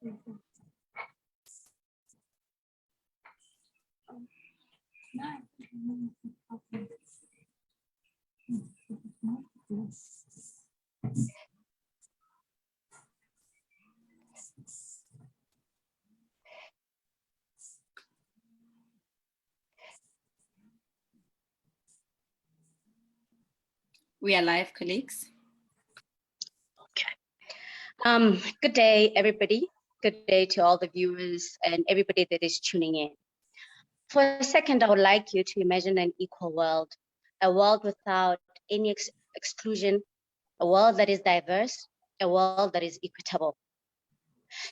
We are live, colleagues. Okay. Good day, everybody. Good day to all the viewers and everybody that is tuning in. For a second, I would like you to imagine an equal world, a world without any exclusion, a world that is diverse, a world that is equitable.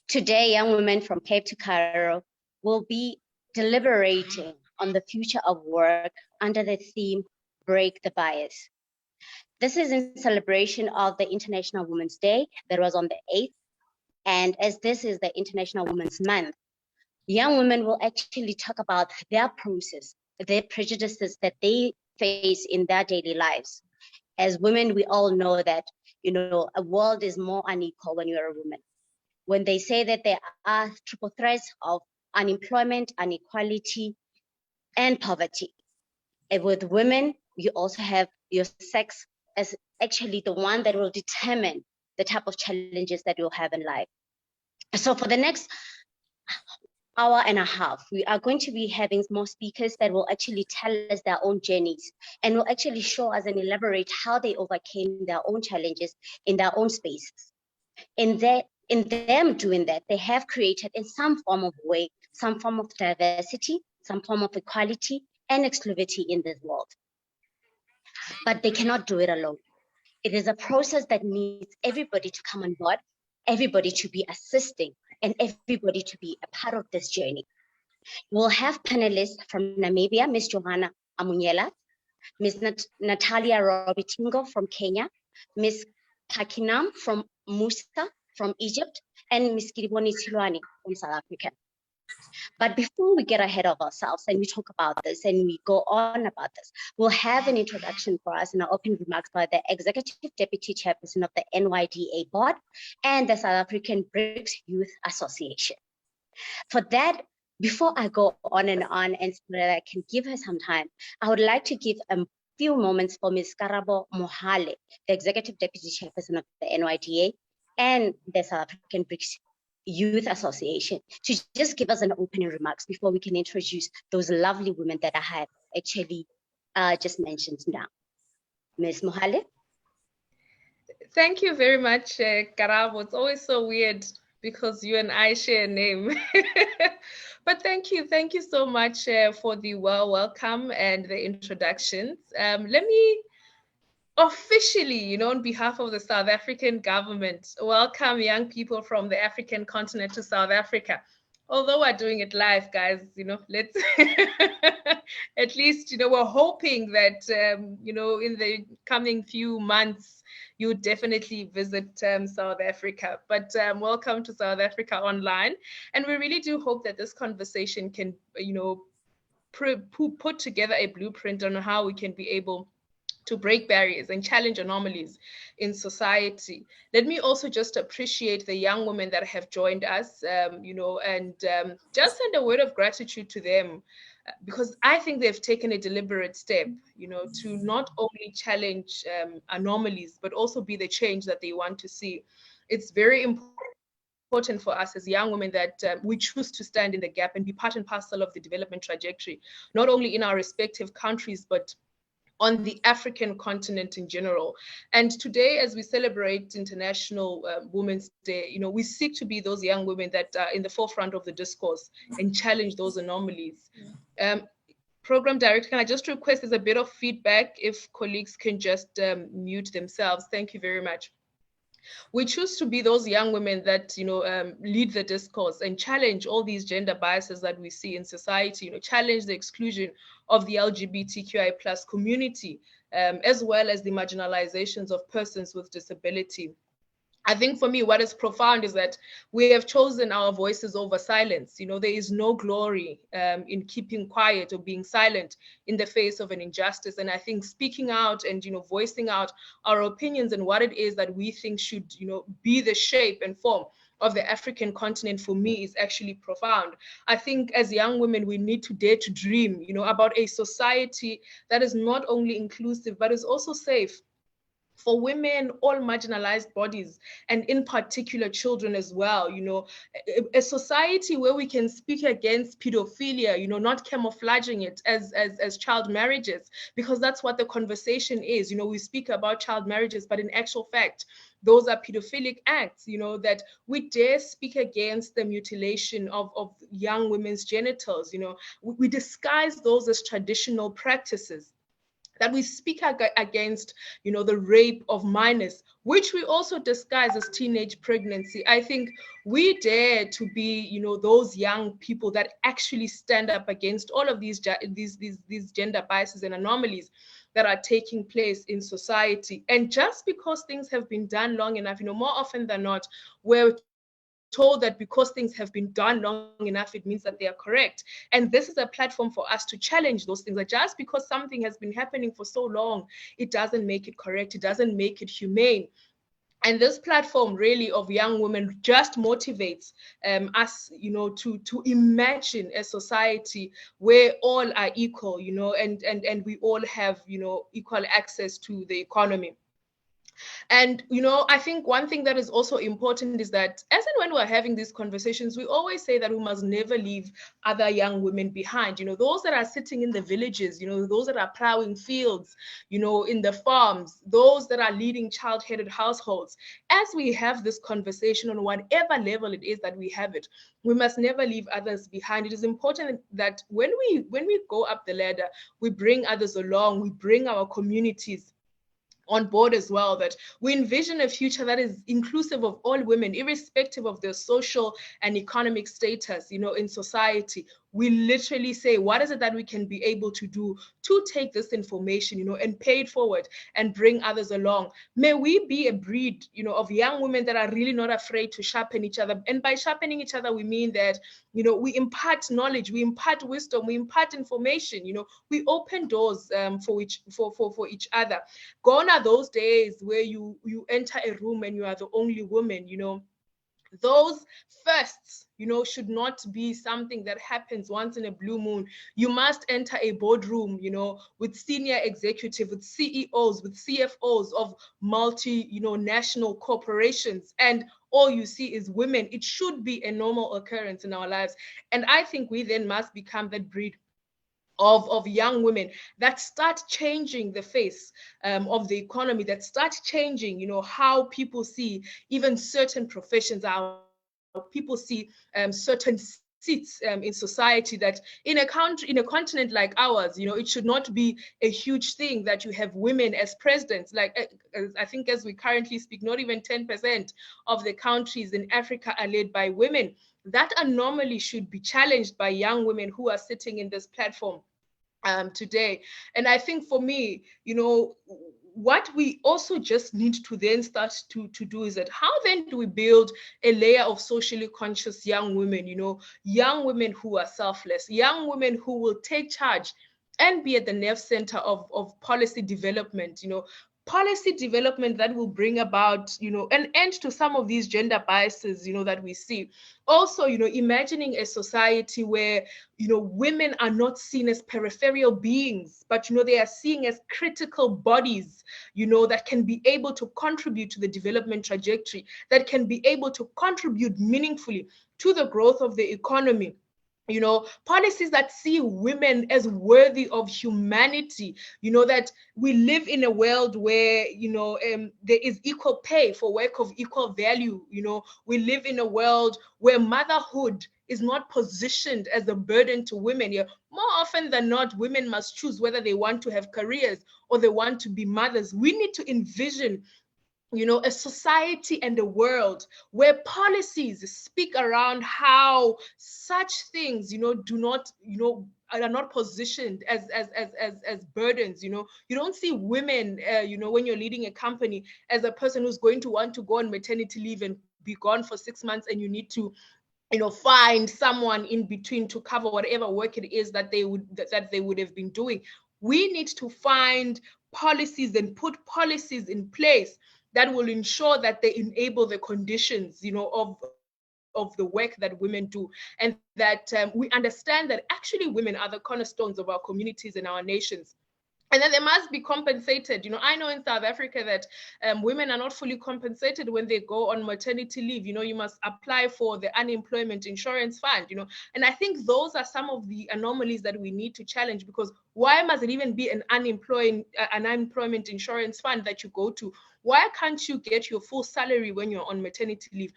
Today, young women from Cape to Cairo will be deliberating on the future of work under the theme, Break the Bias. This is in celebration of the International Women's Day that was on the 8th. And as this is the International Women's Month, young women will actually talk about their process, their prejudices that they face in their daily lives. As women, we all know that, a world is more unequal when you're a woman. When they say that there are triple threats of unemployment, inequality, and poverty. And with women, you also have your sex as actually the one that will determine the type of challenges that you'll have in life. So for the next hour and a half, we are going to be having more speakers that will actually tell us their own journeys and will actually show us and elaborate how they overcame their own challenges in their own spaces. In them doing that, they have created in some form of way, some form of diversity, some form of equality and exclusivity in this world. But they cannot do it alone. It is a process that needs everybody to come on board, everybody to be assisting, and everybody to be a part of this journey. We'll have panelists from Namibia, Ms. Johanna Amunyela, Ms. Natalia Robitingo from Kenya, Ms. Pakinam from Musa from Egypt, and Ms. Kiriboni Silwani from South Africa. But before we get ahead of ourselves and we talk about this and we go on about this, we'll have an introduction for us in our opening remarks by the Executive Deputy Chairperson of the NYDA Board and the South African BRICS Youth Association. For that, before I go on and so that I can give her some time, I would like to give a few moments for Ms. Karabo Mohale, the Executive Deputy Chairperson of the NYDA and the South African BRICS Youth Association, to just give us an opening remarks before we can introduce those lovely women that I have actually just mentioned now. Ms. Mohale. Thank you very much, Karabo. It's always so weird because you and I share a name. But thank you so much for the welcome and the introductions. Let me officially, on behalf of the South African government, welcome young people from the African continent to South Africa. Although we're doing it live, guys, let's at least, we're hoping that, in the coming few months, you definitely visit South Africa. But welcome to South Africa Online. And we really do hope that this conversation can, put together a blueprint on how we can be able to break barriers and challenge anomalies in society. Let me also just appreciate the young women that have joined us, and just send a word of gratitude to them, because I think they've taken a deliberate step, to not only challenge anomalies, but also be the change that they want to see. It's very important for us as young women that we choose to stand in the gap and be part and parcel of the development trajectory, not only in our respective countries, but on the African continent in general. And today, as we celebrate International Women's Day, we seek to be those young women that are in the forefront of the discourse and challenge those anomalies. Program Director, can I just request there's a bit of feedback if colleagues can just mute themselves? Thank you very much. We choose to be those young women that, lead the discourse and challenge all these gender biases that we see in society, challenge the exclusion of the LGBTQI+ community, as well as the marginalizations of persons with disability. I think for me, what is profound is that we have chosen our voices over silence. You know, there is no glory in keeping quiet or being silent in the face of an injustice. And I think speaking out and, you know, voicing out our opinions and what it is that we think should, you know, be the shape and form of the African continent, for me, is actually profound. I think as young women, we need to dare to dream, you know, about a society that is not only inclusive, but is also safe for women, all marginalized bodies, and in particular children as well. You know, a society where we can speak against pedophilia, you know, not camouflaging it as child marriages, because that's what the conversation is. You know, we speak about child marriages, but in actual fact, those are pedophilic acts. You know, that we dare speak against the mutilation of young women's genitals. You know, we disguise those as traditional practices, that we speak against, you know, the rape of minors, which we also disguise as teenage pregnancy. I think we dare to be, you know, those young people that actually stand up against all of these gender biases and anomalies that are taking place in society. And just because things have been done long enough, you know, more often than not, we're told that because things have been done long enough, it means that they are correct. And this is a platform for us to challenge those things. That just because something has been happening for so long, it doesn't make it correct. It doesn't make it humane. And this platform really of young women just motivates us, you know, to imagine a society where all are equal, you know, and we all have, you know, equal access to the economy. And, you know, I think one thing that is also important is that as and when we're having these conversations, we always say that we must never leave other young women behind. You know, those that are sitting in the villages, you know, those that are plowing fields, you know, in the farms, those that are leading child-headed households. As we have this conversation on whatever level it is that we have it, we must never leave others behind. It is important that when we go up the ladder, we bring others along, we bring our communities on board as well, that we envision a future that is inclusive of all women, irrespective of their social and economic status, you know, in society. We literally say, what is it that we can be able to do to take this information, you know, and pay it forward and bring others along? May we be a breed, you know, of young women that are really not afraid to sharpen each other. And by sharpening each other, we mean that, you know, we impart knowledge, we impart wisdom, we impart information, you know, we open doors for each other. Gone are those days where you enter a room and you are the only woman. You know, those firsts, you know, should not be something that happens once in a blue moon. You must enter a boardroom, you know, with senior executives, with CEOs, with CFOs of multi, you know, national corporations, and all you see is women. It should be a normal occurrence in our lives. And I think we then must become that breed of young women that start changing the face of the economy, that start changing, you know, how people see even certain professions, how people see certain seats in society, that in a country, in a continent like ours, you know, it should not be a huge thing that you have women as presidents. Like I think as we currently speak, not even 10% of the countries in Africa are led by women. That anomaly should be challenged by young women who are sitting in this platform today. And I think for me, you know, what we also just need to then start to do is that how then do we build a layer of socially conscious young women, you know, young women who are selfless, young women who will take charge and be at the nerve center of policy development, you know, policy development that will bring about, you know, an end to some of these gender biases, you know, that we see. Also, you know, imagining a society where, you know, women are not seen as peripheral beings, but, you know, they are seen as critical bodies, you know, that can be able to contribute to the development trajectory, that can be able to contribute meaningfully to the growth of the economy. You know, policies that see women as worthy of humanity, you know, that we live in a world where, you know, there is equal pay for work of equal value. You know, we live in a world where motherhood is not positioned as a burden to women. Yeah, more often than not, women must choose whether they want to have careers or they want to be mothers. We need to envision, you know, a society and a world where policies speak around how such things, you know, do not, you know, are not positioned as burdens. You don't see women, when you're leading a company, as a person who's going to want to go on maternity leave and be gone for 6 months, and you need to find someone in between to cover whatever work it is that they would have been doing. We need to find policies and put policies in place that will ensure that they enable the conditions, of the work that women do, and that we understand that actually women are the cornerstones of our communities and our nations. And then they must be compensated. I know in South Africa that women are not fully compensated when they go on maternity leave. You must apply for the unemployment insurance fund, and I think those are some of the anomalies that we need to challenge, because why must it even be an unemployment insurance fund that you go to? Why can't you get your full salary when you're on maternity leave?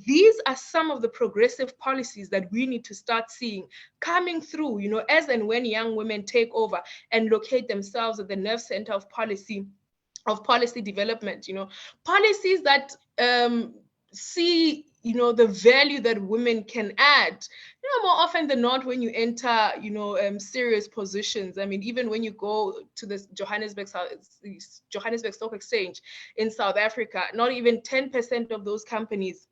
These are some of the progressive policies that we need to start seeing coming through, as and when young women take over and locate themselves at the nerve center of policy development, policies that see, the value that women can add. More often than not, when you enter, serious positions, I mean, even when you go to the Johannesburg Stock Exchange in South Africa, not even 10% of those companies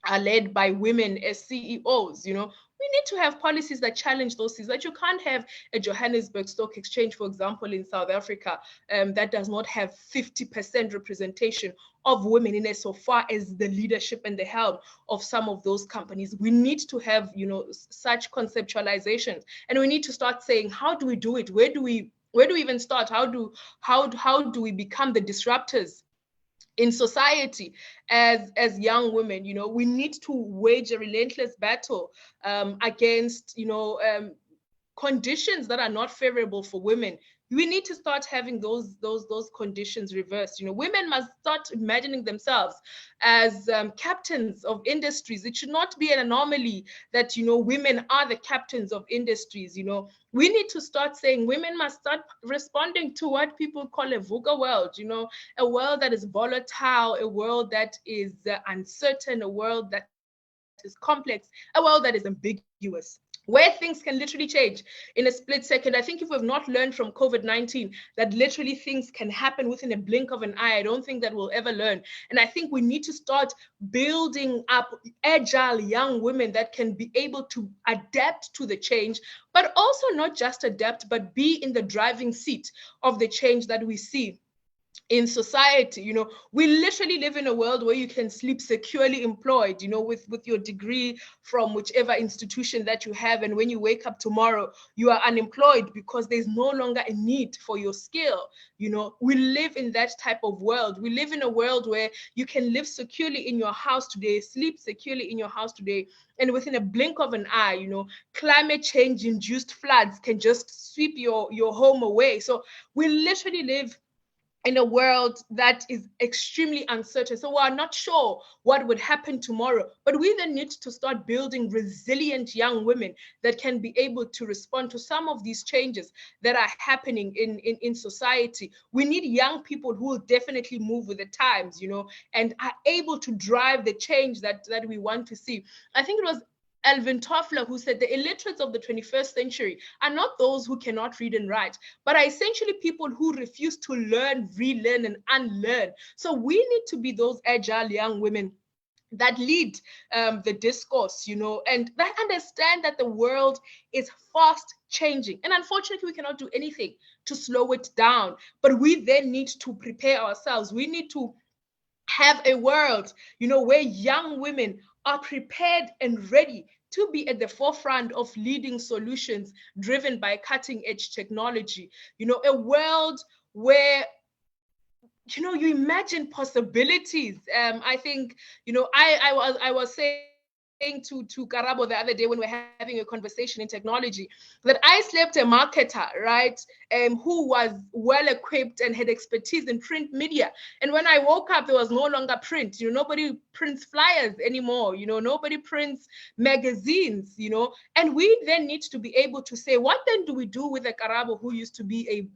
are led by women as CEOs. We need to have policies that challenge those things, that you can't have a Johannesburg Stock Exchange, for example, in South Africa, that does not have 50% representation of women in it, so far as the leadership and the helm of some of those companies. We need to have, such conceptualizations, and we need to start saying, how do we do it? Where do we even start? How do we become the disruptors in society as young women? We need to wage a relentless battle against conditions that are not favorable for women. We need to start having those conditions reversed. Women must start imagining themselves as captains of industries. It should not be an anomaly that women are the captains of industries. We need to start saying women must start responding to what people call a VUCA world. A world that is volatile, a world that is uncertain, a world that is complex, a world that is ambiguous, where things can literally change in a split second. I think if we've not learned from COVID-19 that literally things can happen within a blink of an eye, I don't think that we'll ever learn. And I think we need to start building up agile young women that can be able to adapt to the change, but also not just adapt, but be in the driving seat of the change that we see in society. We literally live in a world where you can sleep securely employed, with your degree from whichever institution that you have, and when you wake up tomorrow, you are unemployed because there's no longer a need for your skill. We live in that type of world. We live in a world where you can live securely in your house today, sleep securely in your house today, and within a blink of an eye, climate change induced floods can just sweep your home away. So we literally live in a world that is extremely uncertain. So we are not sure what would happen tomorrow, but we then need to start building resilient young women that can be able to respond to some of these changes that are happening in society. We need young people who will definitely move with the times, and are able to drive the change that we want to see. I think it was Alvin Toffler who said the illiterates of the 21st century are not those who cannot read and write, but are essentially people who refuse to learn, relearn, and unlearn. So we need to be those agile young women that lead the discourse, and that understand that the world is fast changing. And unfortunately, we cannot do anything to slow it down, but we then need to prepare ourselves. We need to have a world, where young women are prepared and ready to be at the forefront of leading solutions driven by cutting edge technology. A world where you imagine possibilities. I think, I was saying to Karabo the other day when we're having a conversation in technology, that I slept a marketer, right, who was well equipped and had expertise in print media. And when I woke up, there was no longer print. Nobody prints flyers anymore. Nobody prints magazines. And we then need to be able to say, what then do we do with a Karabo who used to be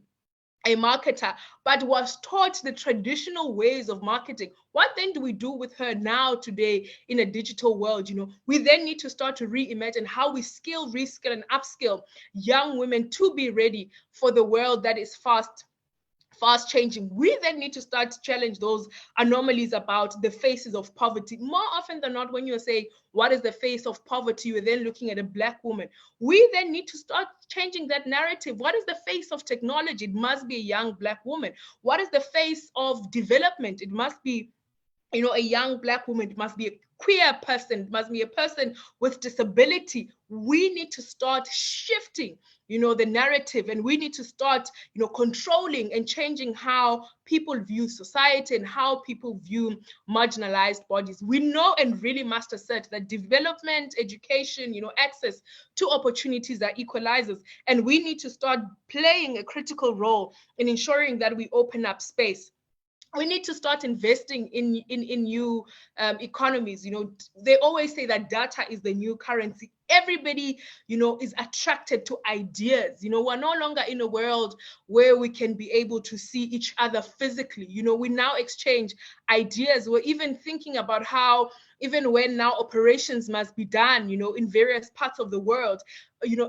a a marketer, but was taught the traditional ways of marketing. What then do we do with her now today in a digital world? We then need to start to reimagine how we skill, reskill, and upskill young women to be ready for the world that is fast changing. We then need to start to challenge those anomalies about the faces of poverty. More often than not, when you're saying, what is the face of poverty, you're then looking at a Black woman. We then need to start changing that narrative. What is the face of technology? It must be a young Black woman. What is the face of development? It must be a young Black woman. It must be a queer person. It must be a person with disability. We need to start shifting the narrative, and we need to start controlling and changing how people view society and how people view marginalized bodies. We know and really must assert that development, education, access to opportunities are equalizers, and we need to start playing a critical role in ensuring that we open up space. We need to start investing in new economies. They always say that data is the new currency. Everybody, is attracted to ideas. We're no longer in a world where we can be able to see each other physically. We now exchange ideas. We're even thinking about how, even when now operations must be done, in various parts of the world,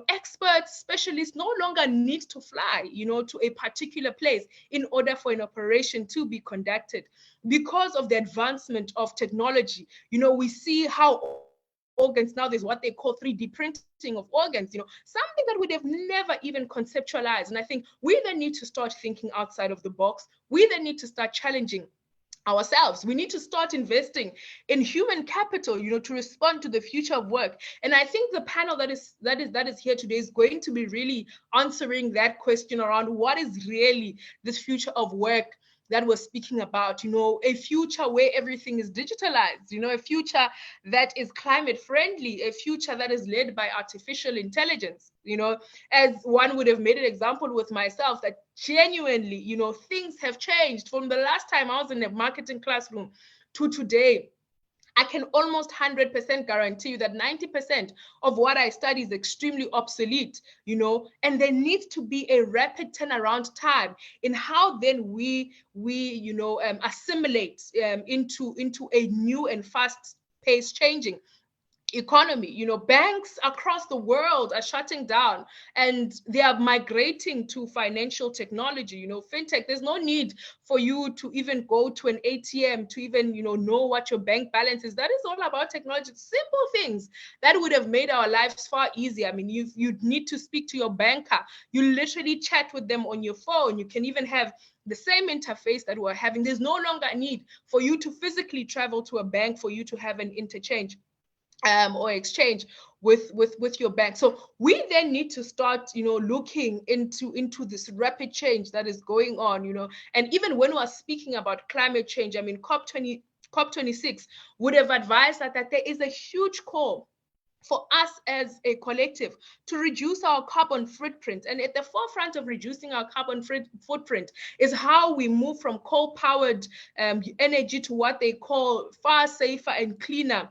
experts, specialists no longer need to fly, to a particular place in order for an operation to be conducted. Because of the advancement of technology, we see how organs now, there's what they call 3D printing of organs, something that we'd have never even conceptualized. And I think we then need to start thinking outside of the box. We then need to start challenging ourselves. We need to start investing in human capital, to respond to the future of work. And I think the panel that is here today is going to be really answering that question around what is really this future of work that we're speaking about, a future where everything is digitalized, a future that is climate friendly, a future that is led by artificial intelligence, as one would have made an example with myself, that genuinely, things have changed from the last time I was in a marketing classroom to today. I can almost 100% guarantee you that 90% of what I study is extremely obsolete, and there needs to be a rapid turnaround time in how then we assimilate into a new and fast-paced changing economy. Banks across the world are shutting down and they are migrating to financial technology, fintech. There's no need for you to even go to an ATM to even know what your bank balance is. That is all about technology. Simple things that would have made our lives far easier. I mean, you'd need to speak to your banker. You literally chat with them on your phone. You can even have the same interface that we're having. There's no longer a need for you to physically travel to a bank for you to have an interchange or exchange with your bank. So we then need to start, looking into this rapid change that is going on, and even when we're speaking about climate change, I mean, COP26 would have advised that there is a huge call for us as a collective to reduce our carbon footprint. And at the forefront of reducing our carbon footprint is how we move from coal-powered energy to what they call far safer and cleaner,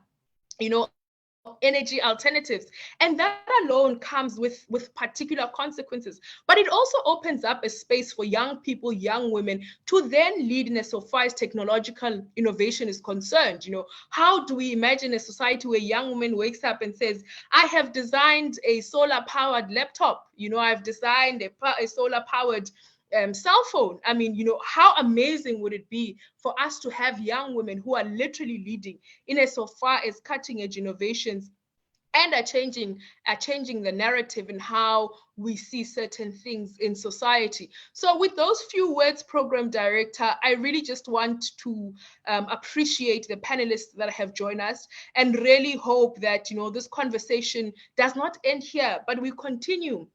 energy alternatives. And that alone comes with particular consequences. But it also opens up a space for young people, young women, to then lead in as far as technological innovation is concerned. How do we imagine a society where a young woman wakes up and says, I have designed a solar-powered laptop, I've designed a solar-powered cell phone. I mean, how amazing would it be for us to have young women who are literally leading in as far as cutting edge innovations and are changing the narrative in how we see certain things in society. So with those few words, Program Director, I really just want to appreciate the panelists that have joined us and really hope that, this conversation does not end here, but we continue.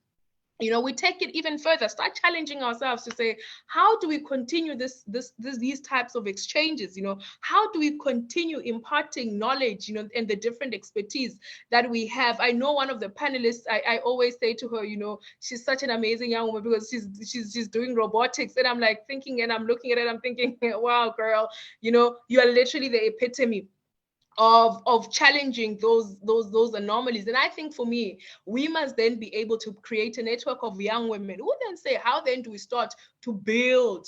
We take it even further, start challenging ourselves to say, how do we continue these types of exchanges? How do we continue imparting knowledge, and the different expertise that we have? I know one of the panelists, I always say to her, she's such an amazing young woman because she's doing robotics. And I'm like thinking, and I'm looking at it, I'm thinking, wow, girl, you are literally the epitome of challenging those anomalies. And I think for me, we must then be able to create a network of young women who then say, how then do we start to build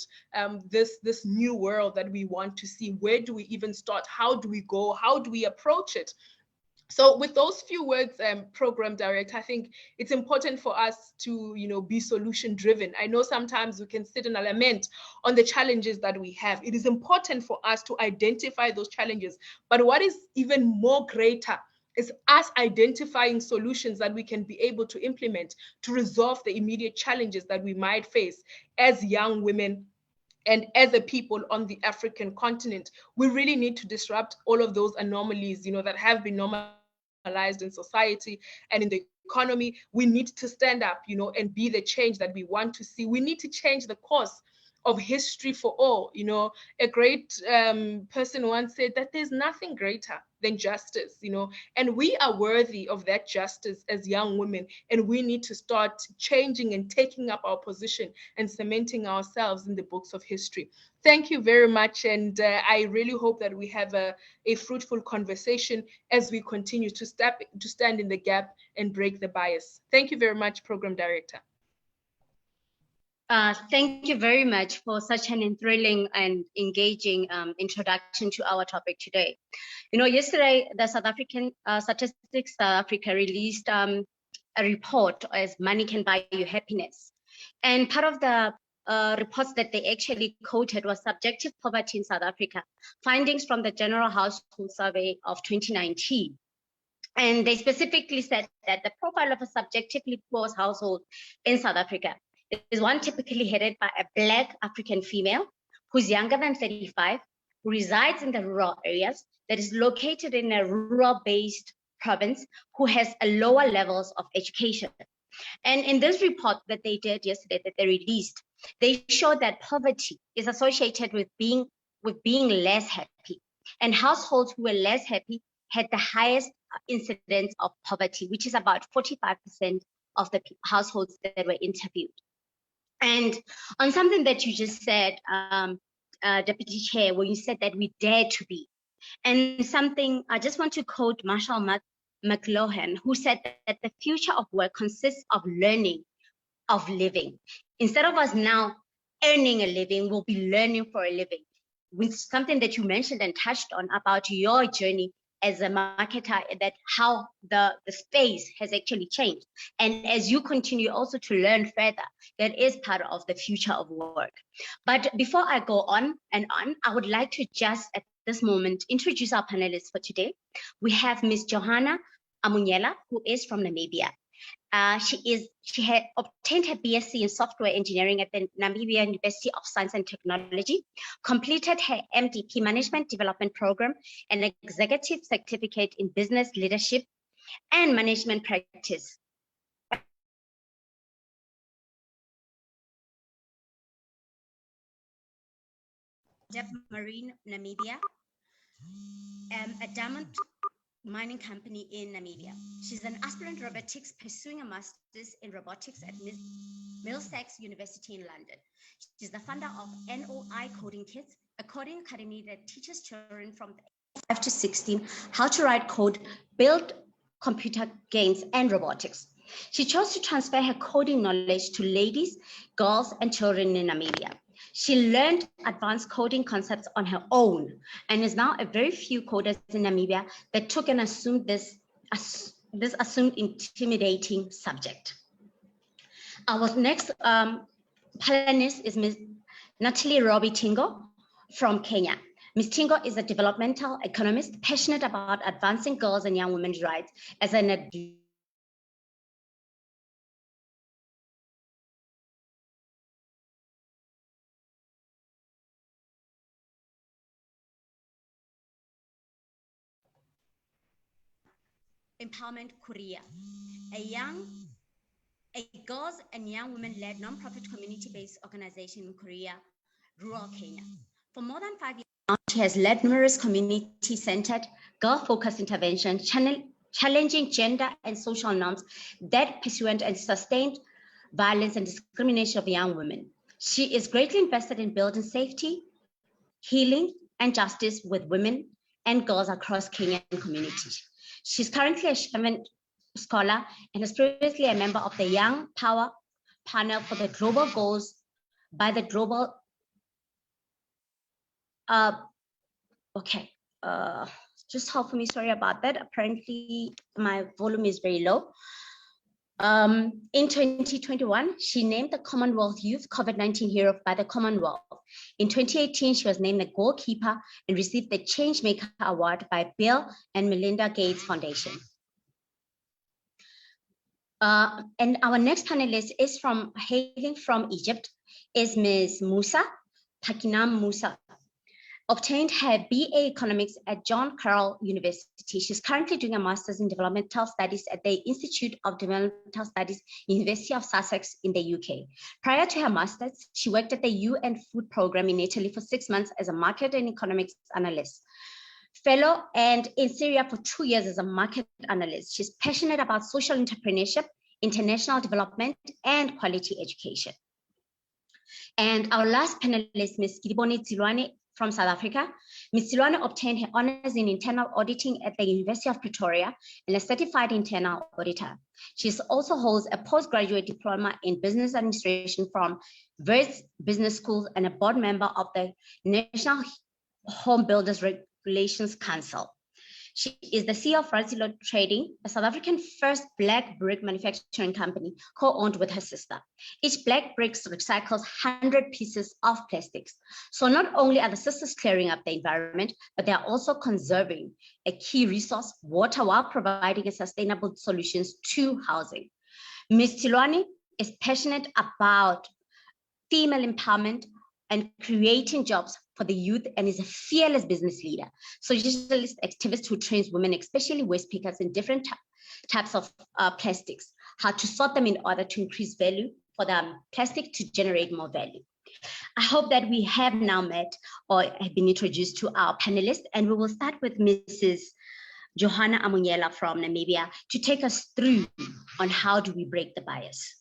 this new world that we want to see? Where do we even start? How do we go? How do we approach it? So with those few words, program director, I think it's important for us to, be solution driven. I know sometimes we can sit and lament on the challenges that we have. It is important for us to identify those challenges. But what is even more greater is us identifying solutions that we can be able to implement to resolve the immediate challenges that we might face as young women and as a people on the African continent. We really need to disrupt all of those anomalies, that have been normalized in society and in the economy. We need to stand up, and be the change that we want to see. We need to change the course of history for all. A great person once said that there's nothing greater than justice, and we are worthy of that justice as young women, and we need to start changing and taking up our position and cementing ourselves in the books of history. Thank you very much, and I really hope that we have a fruitful conversation as we continue to stand in the gap and break the bias. Thank you very much, Program Director. Thank you very much for such an enthralling and engaging introduction to our topic today. Yesterday, the South African Statistics South Africa released a report as Money Can Buy You Happiness. And part of the reports that they actually quoted was subjective poverty in South Africa, findings from the General Household Survey of 2019. And they specifically said that the profile of a subjectively poor household in South Africa is one typically headed by a Black African female who's younger than 35, who resides in the rural areas, that is located in a rural-based province, who has a lower levels of education. And in this report that they did yesterday, that they released, they showed that poverty is associated with being less happy. And households who were less happy had the highest incidence of poverty, which is about 45% of the households that were interviewed. And on something that you just said, Deputy Chair, when you said that we dare to be, and something, I just want to quote Marshall McLuhan, who said that the future of work consists of learning, of living. Instead of us now earning a living, we'll be learning for a living. With something that you mentioned and touched on about your journey as a marketer, that how the space has actually changed. And as you continue also to learn further, that is part of the future of work. But before I go on and on, I would like to just at this moment introduce our panelists for today. We have Ms. Johanna Amunyela, who is from Namibia. She had obtained her BSc in software engineering at the Namibia University of Science and Technology, completed her MDP Management Development Program and Executive Certificate in Business Leadership and Management Practice. Marine, Namibia, a diamond mining company in Namibia. She's an aspirant robotics pursuing a master's in robotics at Middlesex University in London. She's the founder of NOI Coding Kids, a coding academy that teaches children from 5 to 16 how to write code, build computer games, and robotics. She chose to transfer her coding knowledge to ladies, girls, and children in Namibia. She learned advanced coding concepts on her own and is now a very few coders in Namibia that took and assumed this assumed intimidating subject. Our next panelist is Ms. Natalie Robbie Tingo from Kenya. Ms. Tingo is a developmental economist passionate about advancing girls and young women's rights as an Empowerment Korea, a girls and young women-led nonprofit community-based organization in Korea, rural Kenya. For more than 5 years now, she has led numerous community-centered, girl-focused interventions, challenging gender and social norms that pursuant and sustained violence and discrimination of young women. She is greatly invested in building safety, healing, and justice with women and girls across Kenyan communities. She's currently a Sherman Scholar and is previously a member of the Young Power Panel for the Global Goals by the Global. Just hold for me. Sorry about that. Apparently, my volume is very low. In 2021, she named the Commonwealth Youth COVID-19 Hero by the Commonwealth. In 2018, she was named the goalkeeper and received the Changemaker Award by Bill and Melinda Gates Foundation. And our next panelist is hailing from Egypt, is Ms. Musa, Takinam Musa. Obtained her BA Economics at John Carroll University. She's currently doing a Master's in Developmental Studies at the Institute of Developmental Studies, University of Sussex in the UK. Prior to her Master's, she worked at the UN Food Program in Italy for 6 months as a market and economics analyst. Fellow and in Syria for 2 years as a market analyst. She's passionate about social entrepreneurship, international development, and quality education. And our last panelist, Ms. Kidiboni Tsilwane, from South Africa. Ms. Silwane obtained her honors in internal auditing at the University of Pretoria and a certified internal auditor. She also holds a postgraduate diploma in business administration from Wits Business School and a board member of the National Home Builders Regulations Council. She is the CEO of Razilo Trading, a South African first black brick manufacturing company co-owned with her sister. Each black brick recycles 100 pieces of plastics. So not only are the sisters clearing up the environment, but they are also conserving a key resource, water, while providing a sustainable solutions to housing. Ms. Tilwane is passionate about female empowerment and creating jobs for the youth and is a fearless business leader. Socialist activist who trains women, especially waste pickers in different types of plastics, how to sort them in order to increase value for the plastic to generate more value. I hope that we have now met or have been introduced to our panelists, and we will start with Mrs. Johanna Amunyela from Namibia to take us through on how do we break the bias.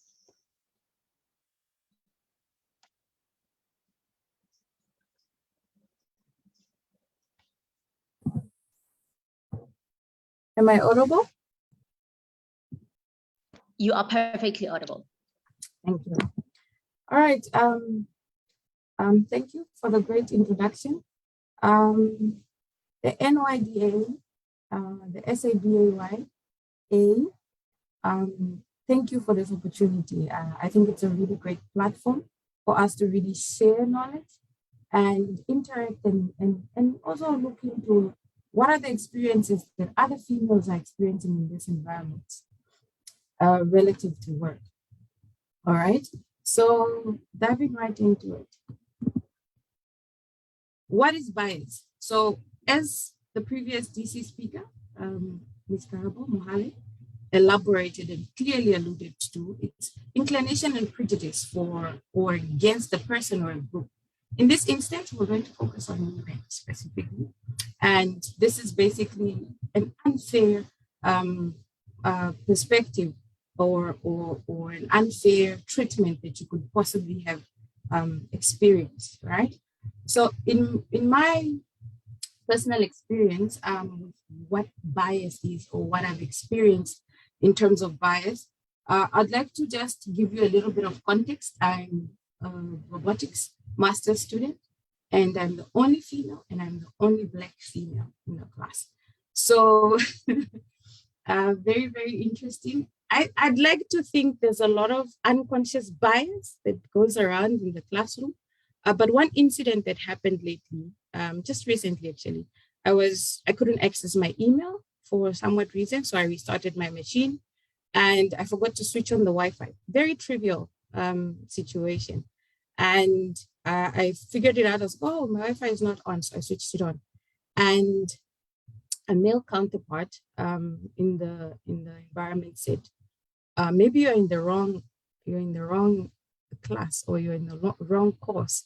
Am I audible? You are perfectly audible. Thank you. All right. Thank you for the great introduction. The NYDA, the SABAY, thank you for this opportunity. I think it's a really great platform for us to really share knowledge and interact and also look into what are the experiences that other females are experiencing in this environment relative to work. All right, so diving right into it. What is bias? So as the previous DC speaker, Ms. Karabo Mohale, elaborated and clearly alluded to, it's inclination and prejudice for or against the person or a group. In this instance, we're going to focus on women specifically. And this is basically an unfair perspective or an unfair treatment that you could possibly have experienced, right? So in my personal experience, what bias is or what I've experienced in terms of bias, I'd like to just give you a little bit of context. I'm a robotics master's student, and I'm the only female and I'm the only Black female in the class. So very, very interesting. I'd like to think there's a lot of unconscious bias that goes around in the classroom. But one incident that happened lately, just recently actually, I couldn't access my email for somewhat reason. So I restarted my machine and I forgot to switch on the Wi-Fi. Very trivial situation. And I figured it out as, oh, my Wi-Fi is not on. So I switched it on. And a male counterpart in the environment said, maybe you're in the wrong class or you're in the wrong course.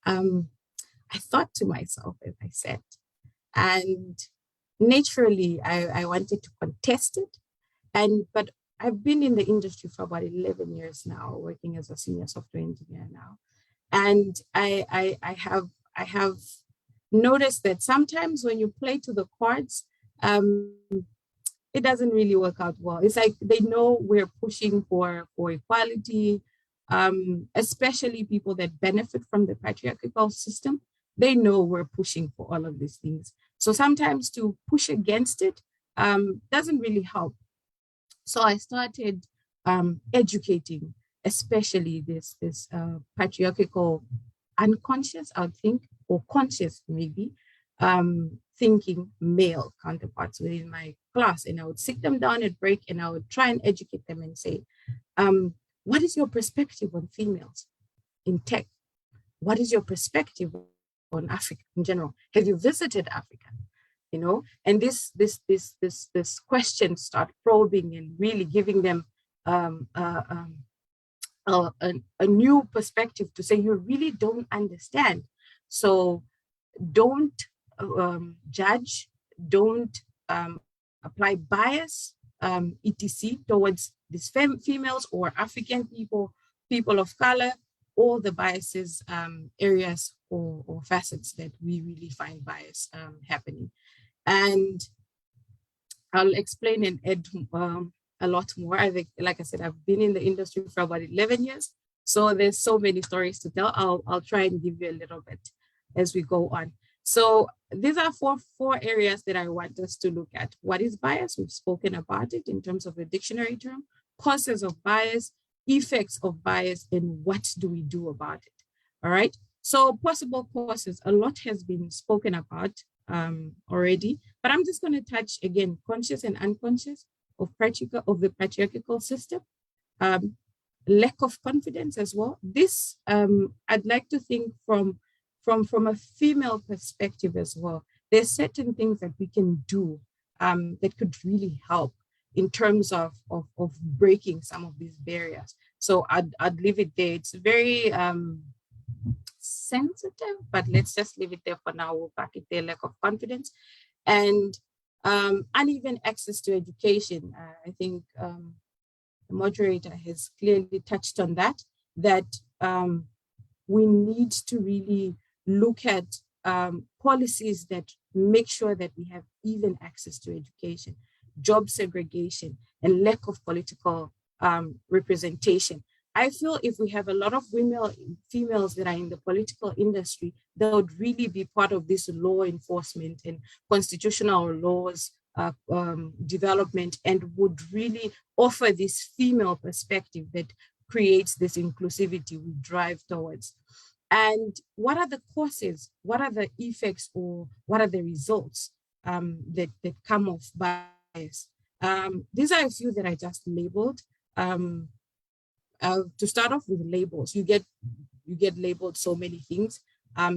I thought to myself as I said, and naturally I wanted to contest it. But I've been in the industry for about 11 years now, working as a senior software engineer now. And I have noticed that sometimes when you play to the chords, it doesn't really work out well. It's like they know we're pushing for equality, especially people that benefit from the patriarchal system. They know we're pushing for all of these things. So sometimes to push against it doesn't really help. So I started educating, especially this patriarchal unconscious, I would think, or conscious maybe, thinking male counterparts within my class. And I would sit them down at break and I would try and educate them and say, what is your perspective on females in tech? What is your perspective on Africa in general? Have you visited Africa? You know, and this question start probing and really giving them a new perspective to say you really don't understand. So don't judge, don't apply bias, etc. towards these females or African people, people of color, all the biases, areas or facets that we really find bias happening. And I'll explain and add a lot more. I think, like I said, I've been in the industry for about 11 years. So there's so many stories to tell. I'll try and give you a little bit as we go on. So these are four areas that I want us to look at. What is bias? We've spoken about it in terms of a dictionary term, causes of bias, effects of bias, and what do we do about it? All right. So possible causes, a lot has been spoken about already, but I'm just going to touch again, conscious and unconscious of the patriarchal system, lack of confidence as well. This I'd like to think from a female perspective as well. There's certain things that we can do that could really help in terms of breaking some of these barriers. So I'd leave it there. It's very sensitive, but let's just leave it there for now. We'll back it there, lack of confidence and uneven access to education. I think the moderator has clearly touched on that we need to really look at policies that make sure that we have even access to education, job segregation, and lack of political representation. I feel if we have a lot of females that are in the political industry, they would really be part of this law enforcement and constitutional laws development, and would really offer this female perspective that creates this inclusivity we drive towards. And what are the causes? What are the effects, or what are the results that come of bias? These are a few that I just labeled. To start off with labels, you get labeled so many things.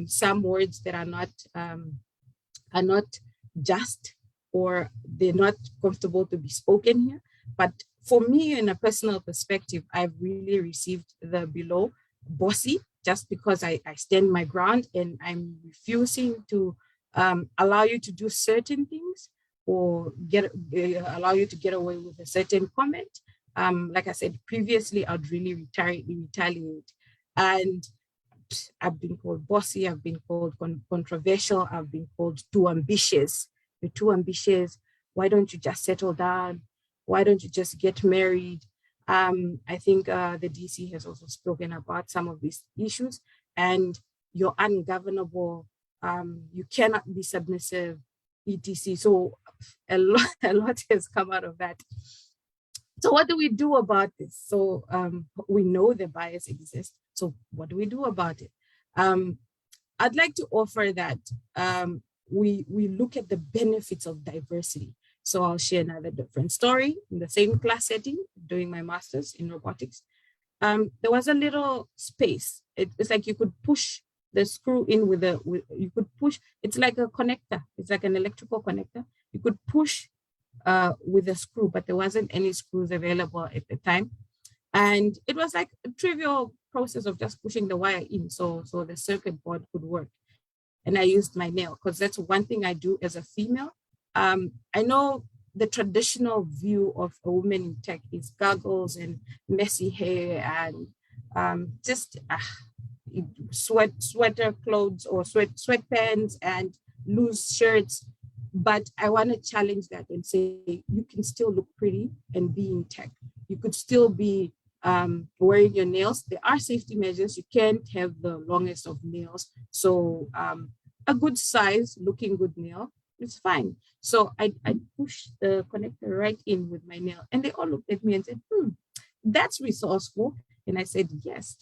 Some words that are not just, or they're not comfortable to be spoken here. But for me, in a personal perspective, I've really received the below bossy, just because I stand my ground and I'm refusing to allow you to do certain things or allow you to get away with a certain comment. Like I said previously, I'd really retaliate. And I've been called bossy, I've been called controversial, I've been called too ambitious. You're too ambitious. Why don't you just settle down? Why don't you just get married? I think the DC has also spoken about some of these issues, and you're ungovernable. You cannot be submissive, etc. So a lot has come out of that. So what do we do about this? So we know the bias exists. So what do we do about it? I'd like to offer that we look at the benefits of diversity. So I'll share another different story in the same class setting, doing my master's in robotics. There was a little space. It's like you could push the screw in you could push, it's like a connector. It's like an electrical connector. You could push with a screw, but there wasn't any screws available at the time. And it was like a trivial process of just pushing the wire in so the circuit board could work. And I used my nail, because that's one thing I do as a female. I know the traditional view of a woman in tech is goggles and messy hair and sweater clothes or sweatpants and loose shirts. But I want to challenge that and say you can still look pretty and be in tech. You could still be wearing your nails. There are safety measures. You can't have the longest of nails. So a good size, looking good nail, it's fine. So I pushed the connector right in with my nail, and they all looked at me and said, that's resourceful. And I said, yes,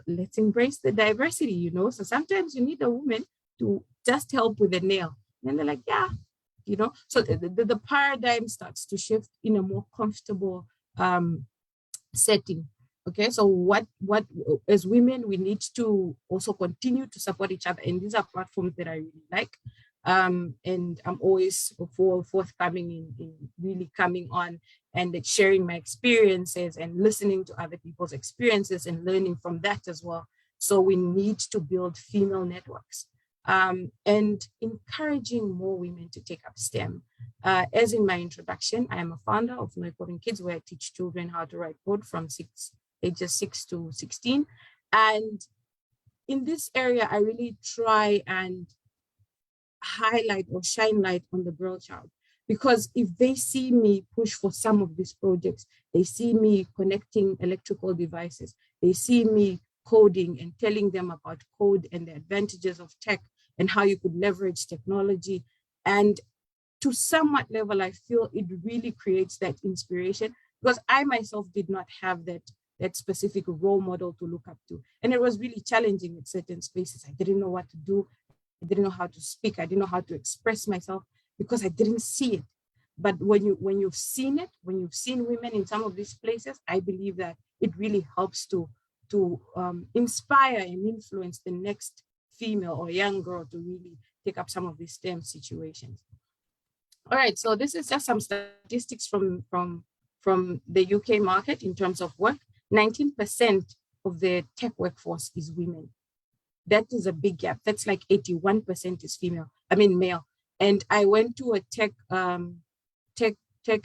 let's embrace the diversity, So sometimes you need a woman to just help with the nail. And they're like, yeah, so the paradigm starts to shift in a more comfortable setting. Okay, so what as women, we need to also continue to support each other. And these are platforms that I really like. And I'm always forthcoming in really coming on and sharing my experiences and listening to other people's experiences and learning from that as well. So we need to build female networks and encouraging more women to take up STEM. As in my introduction, I am a founder of No Coding Kids, where I teach children how to write code from ages 6 to 16. And in this area, I really try and highlight or shine light on the girl child, because if they see me push for some of these projects, they see me connecting electrical devices, they see me coding and telling them about code and the advantages of tech and how you could leverage technology. And to somewhat level, I feel it really creates that inspiration, because I myself did not have that specific role model to look up to. And it was really challenging in certain spaces. I didn't know what to do. I didn't know how to speak. I didn't know how to express myself because I didn't see it. But when you've seen it, when you've seen women in some of these places, I believe that it really helps to inspire and influence the next female or young girl to really take up some of these STEM situations. All right, so this is just some statistics from the UK market in terms of work. 19% of the tech workforce is women. That is a big gap. That's like 81% is male. And I went to a tech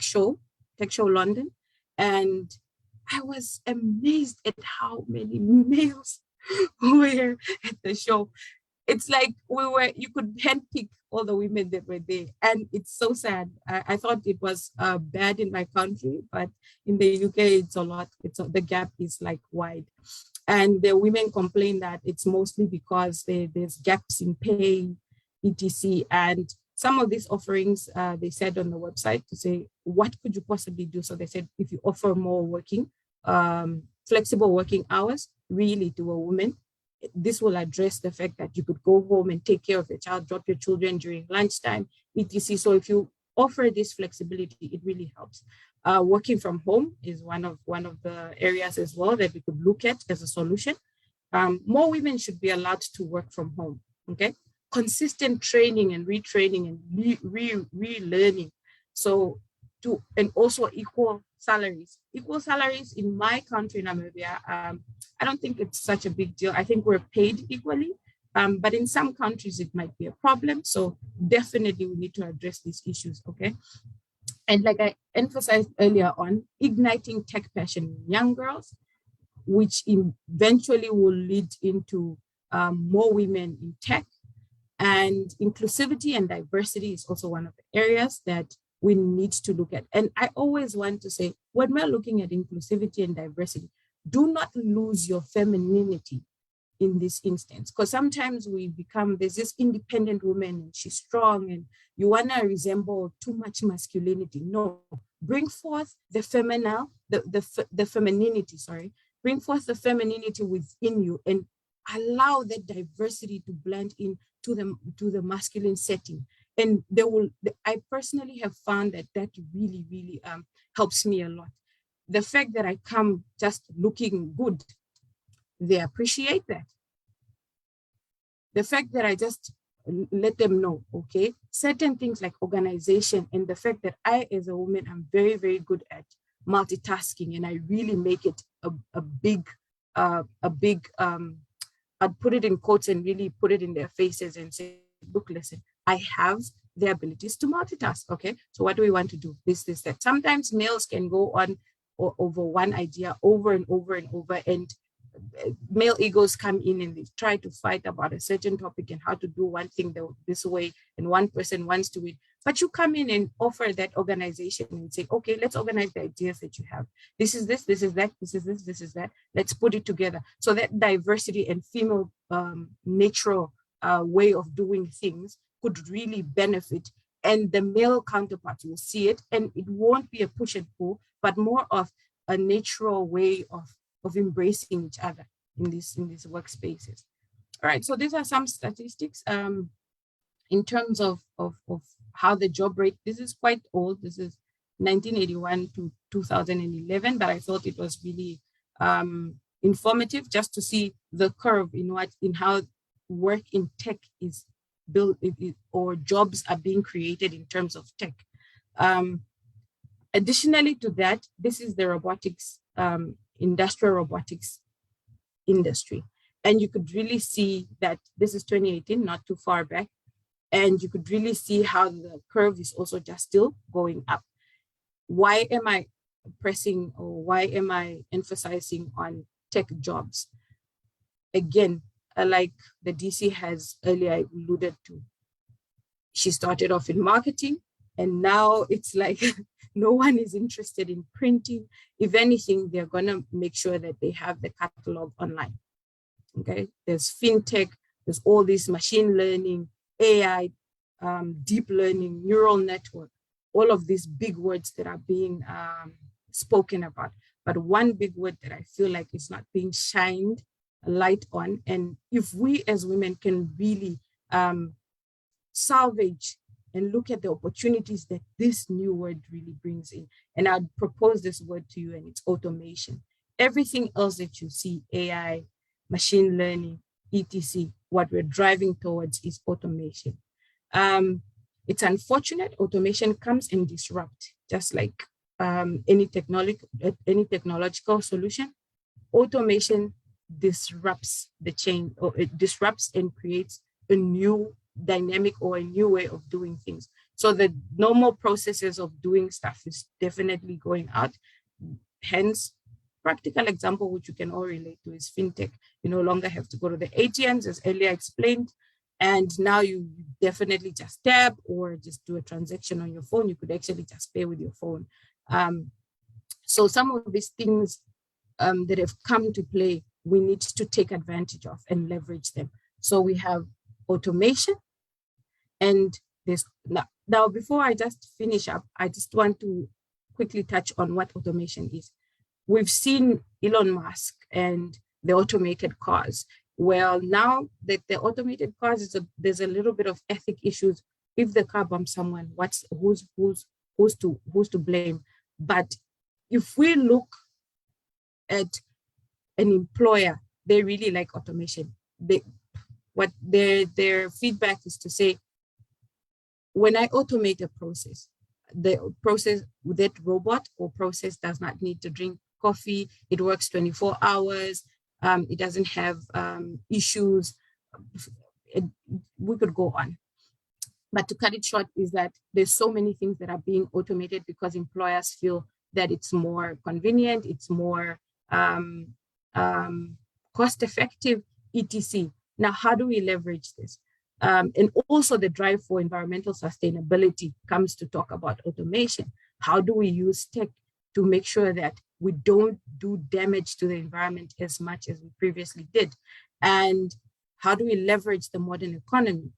show London, and I was amazed at how many males were at the show. It's like you could handpick all the women that were there. And it's so sad. I thought it was bad in my country, but in the UK, it's a lot. The gap is like wide. And the women complain that it's mostly because there's gaps in pay, etc. And some of these offerings, they said on the website to say, what could you possibly do? So they said, if you offer more flexible working hours, really to a woman, this will address the fact that you could go home and take care of your child, drop your children during lunchtime, etc. So if you offer this flexibility, it really helps. Working from home is one of the areas as well that we could look at as a solution. More women should be allowed to work from home. Okay, consistent training and retraining and relearning. So and also equal salaries. Equal salaries in my country, Namibia, I don't think it's such a big deal. I think we're paid equally, but in some countries it might be a problem. So definitely we need to address these issues, okay? And like I emphasized earlier on, igniting tech passion in young girls, which eventually will lead into more women in tech. And inclusivity and diversity is also one of the areas that we need to look at. And I always want to say, when we're looking at inclusivity and diversity, do not lose your femininity in this instance, because sometimes there's this independent woman and she's strong and you want to resemble too much masculinity. No, bring forth the femininity, bring forth the femininity within you and allow that diversity to blend in to the masculine setting. And I personally have found that really, really helps me a lot. The fact that I come just looking good, they appreciate that. The fact that I just let them know, okay, certain things like organization and the fact that I, as a woman, I'm very, very good at multitasking, and I really make it a big, I'd put it in quotes and really put it in their faces and say, look, listen, I have the abilities to multitask, okay? So what do we want to do? This, that. Sometimes males can go on over one idea over and over and over, and male egos come in and they try to fight about a certain topic and how to do one thing this way, and one person wants to win. But you come in and offer that organization and say, okay, let's organize the ideas that you have. This is this is that, this is this, this is that. Let's put it together. So that diversity and female natural way of doing things could really benefit. And the male counterparts will see it, and it won't be a push and pull, but more of a natural way of embracing each other in these workspaces. All right, so these are some statistics in terms of how the job rate. This is quite old. This is 1981 to 2011, but I thought it was really informative just to see the curve in how work in tech is built, or jobs are being created in terms of tech. Additionally to that, this is the robotics, industrial robotics industry. And you could really see that this is 2018, not too far back. And you could really see how the curve is also just still going up. Why am I pressing, or why am I emphasizing on tech jobs? Again, like the DC has earlier alluded to, she started off in marketing, and now it's like no one is interested in printing. If anything, they're gonna make sure that they have the catalog online. Okay, there's fintech, there's all this machine learning, AI, deep learning, neural network, all of these big words that are being spoken about. But one big word that I feel like is not being shined a light on, and if we as women can really salvage and look at the opportunities that this new word really brings in, and I'd propose this word to you, and it's automation. Everything else that you see, AI, machine learning, etc., what we're driving towards is automation. It's unfortunate automation comes and disrupt, just like any technological solution. Automation disrupts the chain, or it disrupts and creates a new dynamic or a new way of doing things. So the normal processes of doing stuff is definitely going out. Hence, practical example, which you can all relate to, is fintech. You no longer have to go to the ATMs, as earlier explained. And now you definitely just tap or just do a transaction on your phone. You could actually just pay with your phone. So some of these things that have come to play, we need to take advantage of and leverage them. So we have automation, and there's now before I just finish up, I just want to quickly touch on what automation is. We've seen Elon Musk and the automated cars. Well, now that the automated cars there's a little bit of ethic issues. If the car bumps someone, who's to blame? But if we look at an employer, they really like automation. What their feedback is to say, when I automate a process, the process, that robot or process does not need to drink coffee. It works 24 hours. It doesn't have issues. We could go on. But to cut it short is that there's so many things that are being automated because employers feel that it's more convenient, it's more cost effective, etc. Now, how do we leverage this? And also the drive for environmental sustainability comes to talk about automation. How do we use tech to make sure that we don't do damage to the environment as much as we previously did? And how do we leverage the modern economy?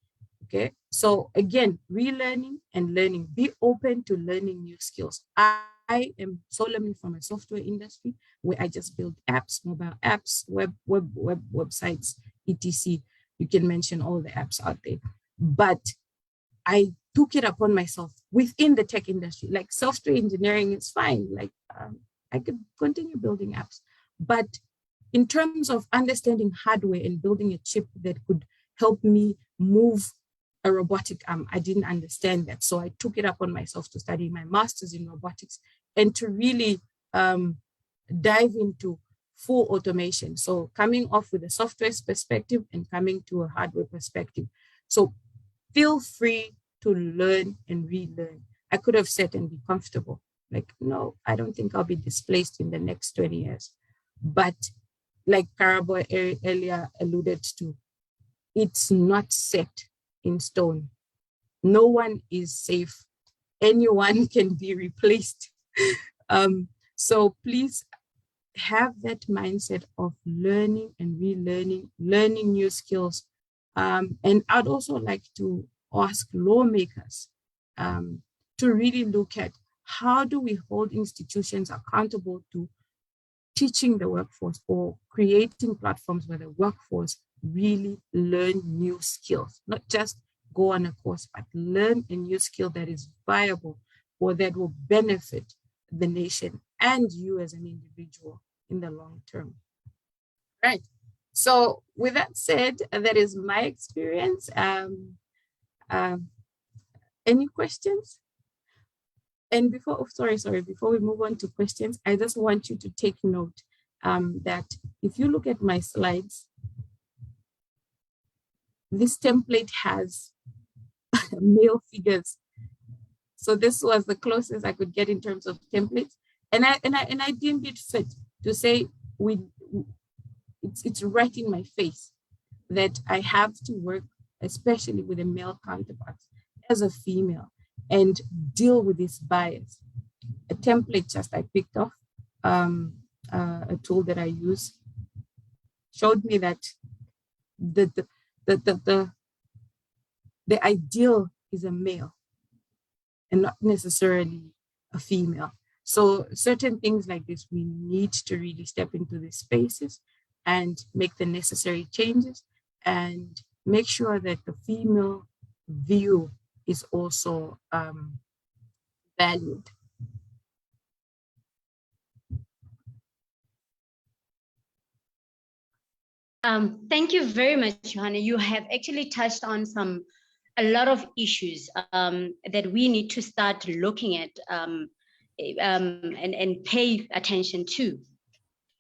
Okay, so again, relearning and learning, be open to learning new skills. I am solely from a software industry where I just build apps, mobile apps, websites, etc. You can mention all the apps out there. But I took it upon myself within the tech industry. Like software engineering is fine. Like I could continue building apps. But in terms of understanding hardware and building a chip that could help me move a robotic arm, I didn't understand that. So I took it upon myself to study my master's in robotics and to really dive into full automation. So coming off with a software perspective and coming to a hardware perspective. So feel free to learn and relearn. I could have sat and be comfortable. Like, no, I don't think I'll be displaced in the next 20 years. But like Karabo earlier alluded to, it's not set in stone. No one is safe. Anyone can be replaced. So please have that mindset of learning and relearning, learning new skills. And I'd also like to ask lawmakers to really look at how do we hold institutions accountable to teaching the workforce or creating platforms where the workforce really learn new skills, not just go on a course, but learn a new skill that is viable or that will benefit the nation and you as an individual in the long term. Right. So with that said, that is my experience. Any questions? And before we move on to questions, I just want you to take note that if you look at my slides, this template has male figures. So this was the closest I could get in terms of templates. And I deemed it fit to say it's right in my face that I have to work, especially with a male counterpart as a female, and deal with this bias. A template just I picked off, a tool that I use, showed me that the ideal is a male and not necessarily a female. So certain things like this, we need to really step into these spaces and make the necessary changes and make sure that the female view is also valued. Thank you very much, Johanna. You have actually touched on a lot of issues that we need to start looking at and pay attention to.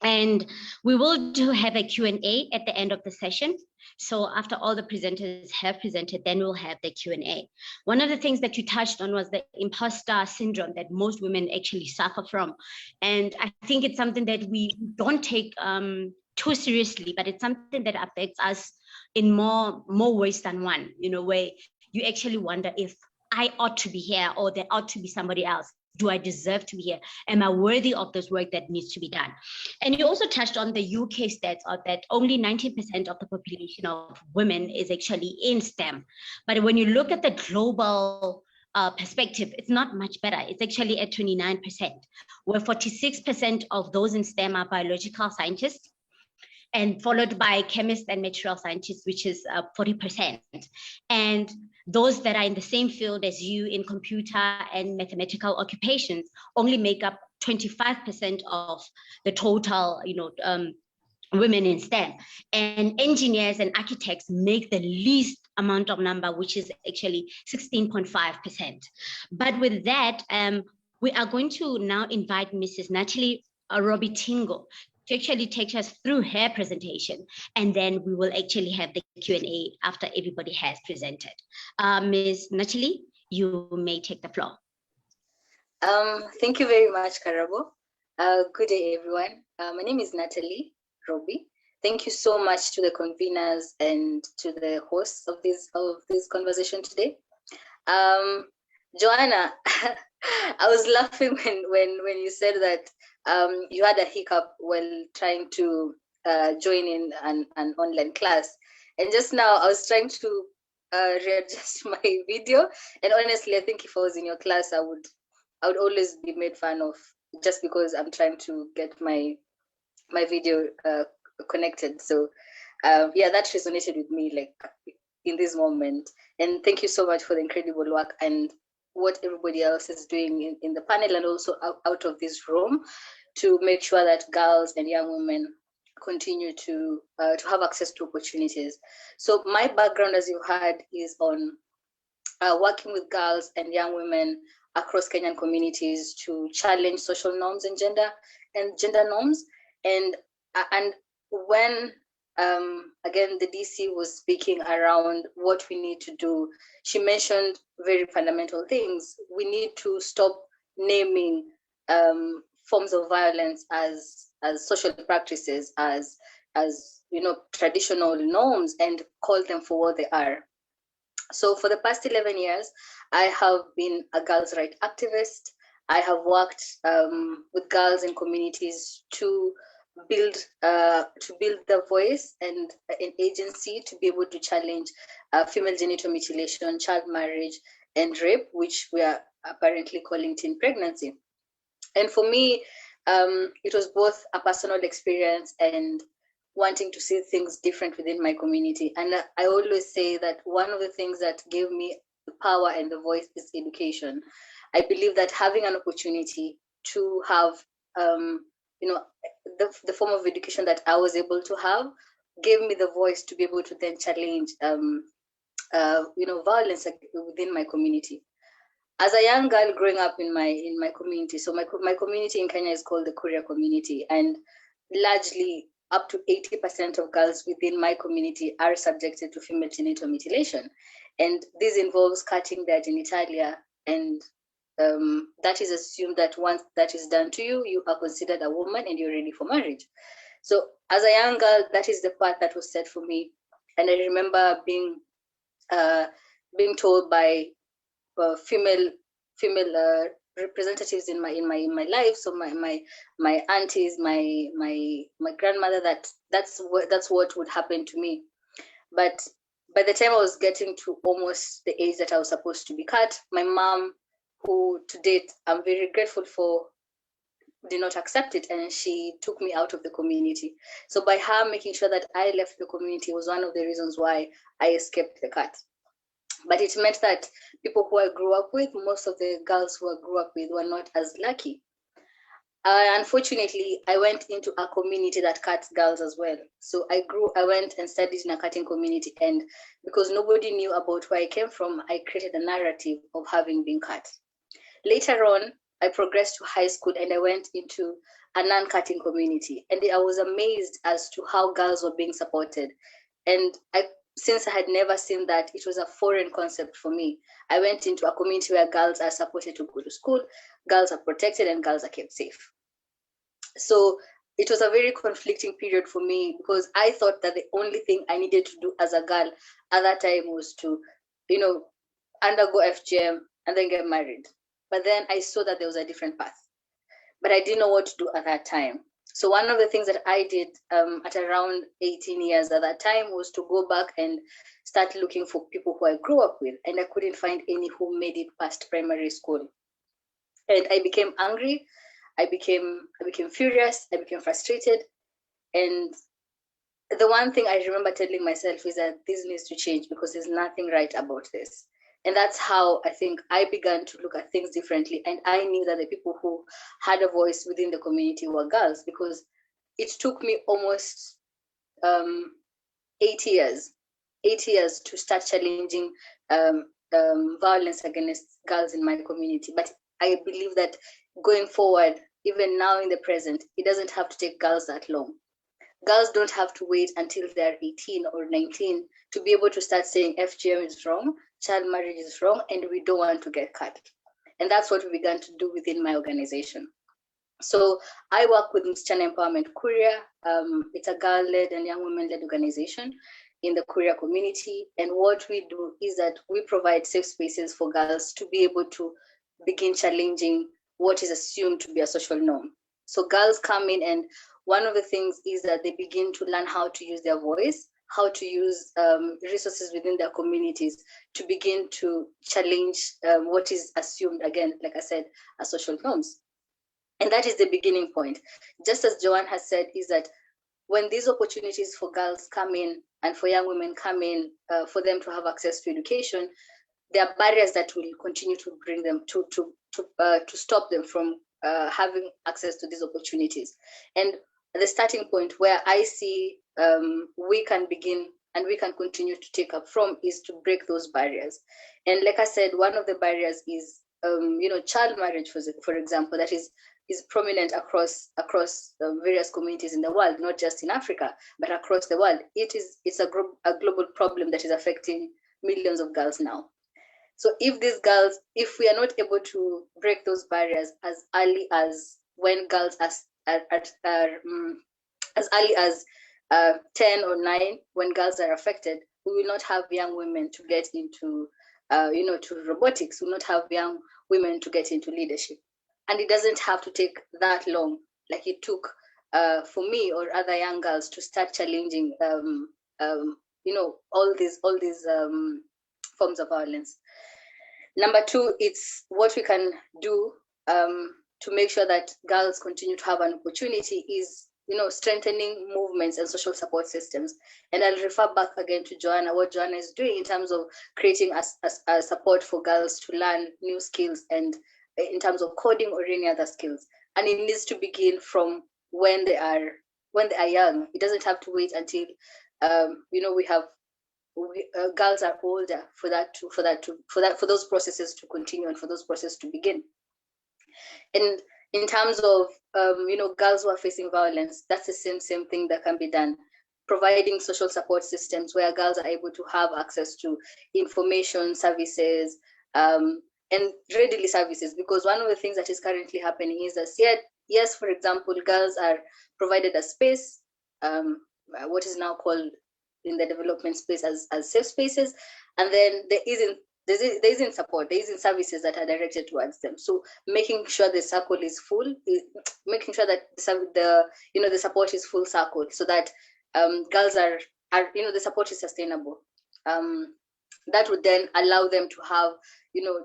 And we will have a Q&A at the end of the session. So after all the presenters have presented, then we'll have the Q&A. One of the things that you touched on was the imposter syndrome that most women actually suffer from. And I think it's something that we don't take too seriously, but it's something that affects us in more ways than one, where you actually wonder if I ought to be here or there ought to be somebody else. Do I deserve to be here? Am I worthy of this work that needs to be done? And you also touched on the UK stats of that only 19% of the population of women is actually in STEM. But when you look at the global perspective, it's not much better. It's actually at 29%, where 46% of those in STEM are biological scientists, and followed by chemists and material scientists, which is 40%. And those that are in the same field as you in computer and mathematical occupations only make up 25% of the total, women in STEM. And engineers and architects make the least amount of number, which is actually 16.5%. But with that, we are going to now invite Mrs. Natalie Robitingo to actually take us through her presentation, and then we will actually have the Q&A after everybody has presented. Ms. Natalie, you may take the floor. Thank you very much, Karabo. Good day, everyone. My name is Natalie Robi. Thank you so much to the conveners and to the hosts of this conversation today. Joanna, I was laughing when you said that you had a hiccup while trying to join in an online class. And just now I was trying to readjust my video. And honestly, I think if I was in your class, I would always be made fun of just because I'm trying to get my video connected. So yeah, that resonated with me like in this moment. And thank you so much for the incredible work and what everybody else is doing in the panel and also out of this room to make sure that girls and young women continue to have access to opportunities. So my background, as you heard, is on working with girls and young women across Kenyan communities to challenge social norms and gender norms. And when again the DC was speaking around what we need to do, she mentioned very fundamental things. We need to stop naming forms of violence as social practices, as as traditional norms and call them for what they are. So for the past 11 years, I have been a girls' rights activist. I have worked with girls in communities to build the voice and an agency to be able to challenge female genital mutilation, child marriage, and rape, which we are apparently calling teen pregnancy. And for me, it was both a personal experience and wanting to see things different within my community. And I always say that one of the things that gave me the power and the voice is education. I believe that having an opportunity to have, the form of education that I was able to have gave me the voice to be able to then challenge, violence within my community. As a young girl growing up in my community, so my community in Kenya is called the Kuria community, and largely up to 80% of girls within my community are subjected to female genital mutilation. And this involves cutting their genitalia, and that is assumed that once that is done to you, you are considered a woman and you're ready for marriage. So as a young girl, that is the path that was set for me. And I remember being told by female representatives in my life, so my aunties, my grandmother, that's what would happen to me. But by the time I was getting to almost the age that I was supposed to be cut, my mom, who to date I'm very grateful for, did not accept it, and she took me out of the community. So by her making sure that I left the community was one of the reasons why I escaped the cut. But it meant that people who I grew up with, most of the girls who I grew up with were not as lucky. Unfortunately, I went into a community that cuts girls as well. So I went and studied in a cutting community, and because nobody knew about where I came from, I created a narrative of having been cut. Later on, I progressed to high school and I went into a non-cutting community, and I was amazed as to how girls were being supported. And since I had never seen that, it was a foreign concept for me. I went into a community where girls are supported to go to school, girls are protected, and girls are kept safe. So it was a very conflicting period for me, because I thought that the only thing I needed to do as a girl at that time was to, undergo FGM and then get married. But then I saw that there was a different path, but I didn't know what to do at that time. So one of the things that I did at around 18 years at that time was to go back and start looking for people who I grew up with, and I couldn't find any who made it past primary school. And I became angry, I became furious, I became frustrated. And the one thing I remember telling myself is that this needs to change, because there's nothing right about this. And that's how I think I began to look at things differently. And I knew that the people who had a voice within the community were girls, because it took me almost 8 years to start challenging violence against girls in my community. But I believe that going forward, even now in the present, it doesn't have to take girls that long. Girls don't have to wait until they're 18 or 19 to be able to start saying FGM is wrong, child marriage is wrong, and we don't want to get cut. And that's what we began to do within my organization. So I work with Msichana Empowerment Kuria. It's a girl-led and young women-led organization in the Kuria community. And what we do is that we provide safe spaces for girls to be able to begin challenging what is assumed to be a social norm. So girls come in, and one of the things is that they begin to learn how to use their voice, how to use resources within their communities to begin to challenge what is assumed, again, like I said, as social norms. And that is the beginning point. Just as Joanne has said, is that when these opportunities for girls come in and for young women come in, for them to have access to education, there are barriers that will continue to bring them to stop them from having access to these opportunities. And the starting point where I see we can begin and we can continue to take up from is to break those barriers. And like I said, one of the barriers is child marriage, for example, that is prominent across various communities in the world, not just in Africa, but across the world. It's a global problem that is affecting millions of girls now. So if we are not able to break those barriers as early as when girls as early as 10 or 9, when girls are affected, we will not have young women to get into, to robotics. We will not have young women to get into leadership. And it doesn't have to take that long, like it took for me or other young girls to start challenging, all these forms of violence. Number 2, it's what we can do to make sure that girls continue to have an opportunity is, strengthening movements and social support systems. And I'll refer back again to Joanna, what Joanna is doing in terms of creating a support for girls to learn new skills, and in terms of coding or any other skills. And it needs to begin from when they are young. It doesn't have to wait until girls are older for those processes to continue and for those processes to begin. And in terms of girls who are facing violence, that's the same thing that can be done. Providing social support systems where girls are able to have access to information, services, and readily services, because one of the things that is currently happening is that yes, for example, girls are provided a space, what is now called in the development space as safe spaces, and then there isn't support, there isn't services that are directed towards them. So making sure the circle is full, making sure that the support is full circle, so that girls are the support is sustainable. That would then allow them to have,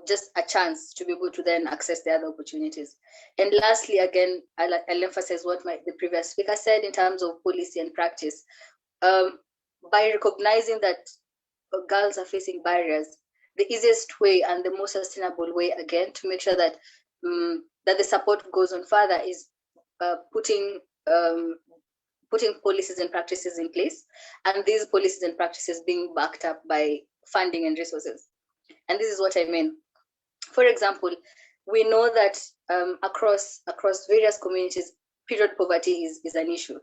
just a chance to be able to then access the other opportunities. And lastly, again, I'll emphasize what the previous speaker said in terms of policy and practice. By recognizing that girls are facing barriers, the easiest way and the most sustainable way, again, to make sure that that the support goes on further is putting policies and practices in place, and these policies and practices being backed up by funding and resources. And this is what I mean. For example, we know that across various communities, period poverty is an issue.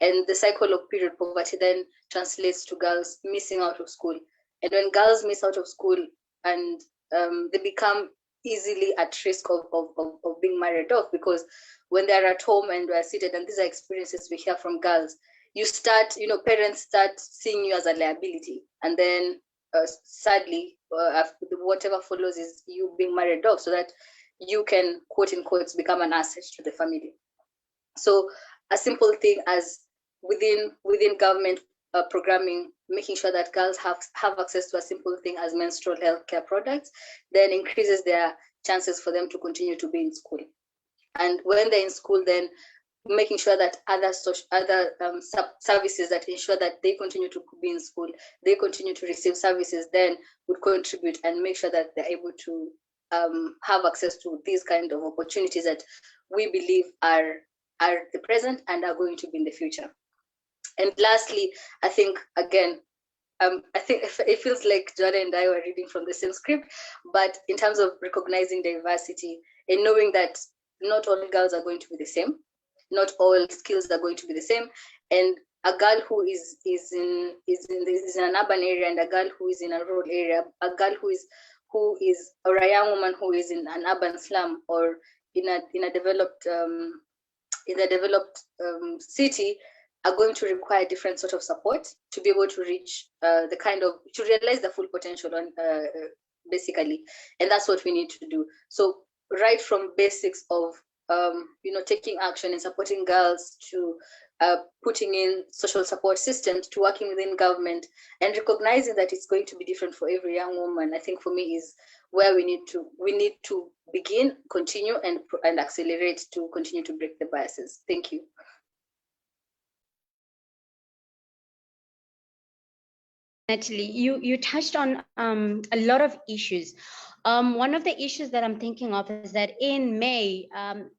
And the cycle of period poverty then translates to girls missing out of school. And when girls miss out of school, and they become easily at risk of being married off, because when they're at home and we're seated, and these are experiences we hear from girls, parents start seeing you as a liability. And then sadly, whatever follows is you being married off, so that you can, quote unquote, become an asset to the family. So a simple thing as within government programming, making sure that girls have access to a simple thing as menstrual health care products, then increases their chances for them to continue to be in school. And when they're in school, then making sure that other services that ensure that they continue to be in school, they continue to receive services, then would contribute and make sure that they're able to have access to these kind of opportunities that we believe are the present and are going to be in the future. And lastly, I think, again, I think it feels like Joanna and I were reading from the same script, but in terms of recognizing diversity and knowing that not all girls are going to be the same, not all skills are going to be the same, and a girl who is in an urban area and a girl who is in a rural area, a girl who is or a young woman who is in an urban slum or in a developed city are going to require different sort of support to be able to reach to realize the full potential basically. And that's what we need to do. So right from basics of taking action and supporting girls, to putting in social support systems, to working within government, and recognizing that it's going to be different for every young woman, I think for me is where we need to begin, continue, and accelerate to continue to break the biases. Thank you. Natalie, you touched on a lot of issues. One of the issues that I'm thinking of is that in May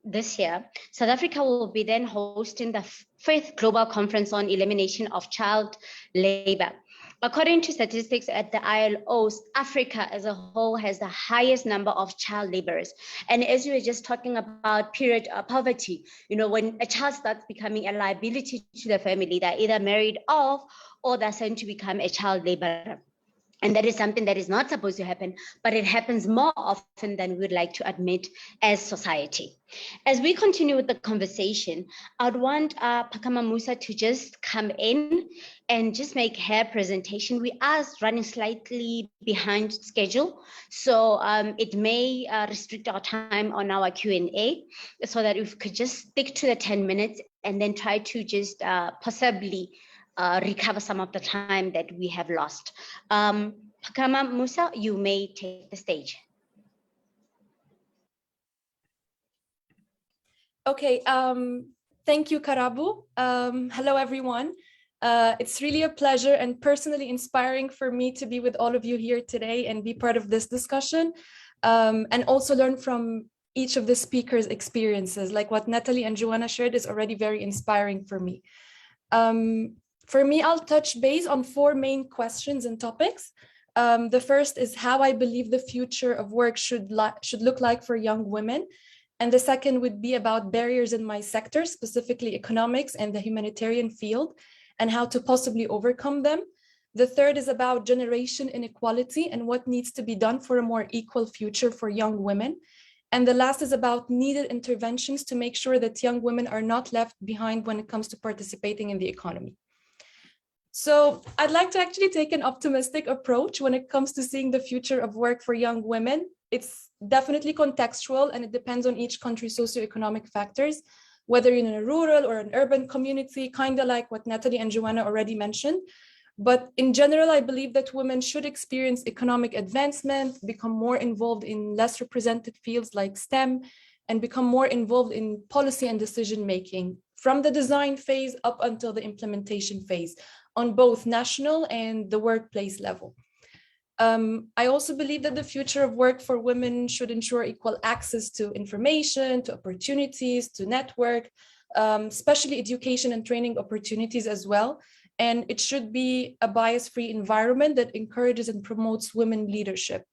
this year, South Africa will be then hosting the 5th Global Conference on Elimination of Child Labor. According to statistics at the ILO, Africa as a whole has the highest number of child laborers. And as you were just talking about period poverty, when a child starts becoming a liability to the family, they're either married off or they're sent to become a child laborer. And that is something that is not supposed to happen, but it happens more often than we'd like to admit as society. As we continue with the conversation, I'd want Phakama Musa to just come in and just make her presentation. We are running slightly behind schedule, so it may restrict our time on our Q&A, so that if we could just stick to the 10 minutes and then try to just possibly recover some of the time that we have lost. Phakama Musa, you may take the stage. Okay, thank you, Karabu. Hello, everyone. It's really a pleasure and personally inspiring for me to be with all of you here today and be part of this discussion, and also learn from each of the speakers' experiences. Like what Natalie and Joanna shared is already very inspiring for me. For me, I'll touch base on 4 main questions and topics. The first is how I believe the future of work should look like for young women. And the second would be about barriers in my sector, specifically economics and the humanitarian field, and how to possibly overcome them. The third is about generation inequality and what needs to be done for a more equal future for young women. And the last is about needed interventions to make sure that young women are not left behind when it comes to participating in the economy. So I'd like to actually take an optimistic approach when it comes to seeing the future of work for young women. It's definitely contextual and it depends on each country's socioeconomic factors, whether you're in a rural or an urban community, kind of like what Natalie and Joanna already mentioned. But in general, I believe that women should experience economic advancement, become more involved in less represented fields like STEM, and become more involved in policy and decision-making from the design phase up until the implementation phase on both national and the workplace level. I also believe that the future of work for women should ensure equal access to information, to opportunities, to network, especially education and training opportunities as well. And it should be a bias-free environment that encourages and promotes women leadership.